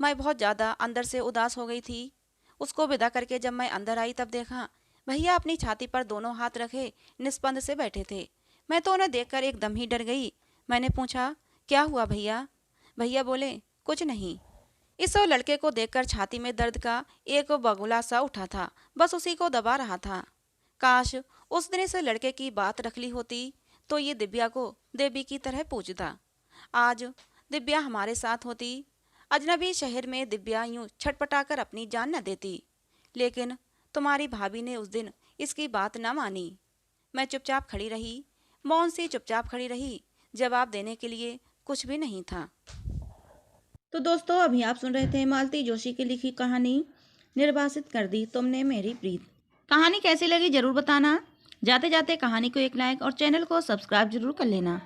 मैं बहुत ज़्यादा अंदर से उदास हो गई थी। उसको विदा करके जब मैं अंदर आई तब देखा भैया अपनी छाती पर दोनों हाथ रखे निस्पंद से बैठे थे। मैं तो उन्हें देखकर एकदम ही डर गई। मैंने पूछा, क्या हुआ भैया? भैया बोले, कुछ नहीं। इस लड़के को देखकर छाती में दर्द का एक बगुला सा उठा था, बस उसी को दबा रहा था। काश उस दिन इस लड़के की बात रख ली होती तो ये दिव्या को देवी की तरह पूजता। आज दिव्या हमारे साथ होती। अजनबी शहर में दिव्या यूं छटपटाकर अपनी जान न देती। लेकिन तुम्हारी भाभी ने उस दिन इसकी बात न मानी। मैं चुपचाप खड़ी रही, मौन सी चुपचाप खड़ी रही। जवाब देने के लिए कुछ भी नहीं था। तो दोस्तों अभी आप सुन रहे थे मालती जोशी की लिखी कहानी निर्वासित कर दी तुमने मेरी प्रीत। कहानी कैसी लगी जरूर बताना। जाते जाते कहानी को एक लाइक और चैनल को सब्सक्राइब जरूर कर लेना।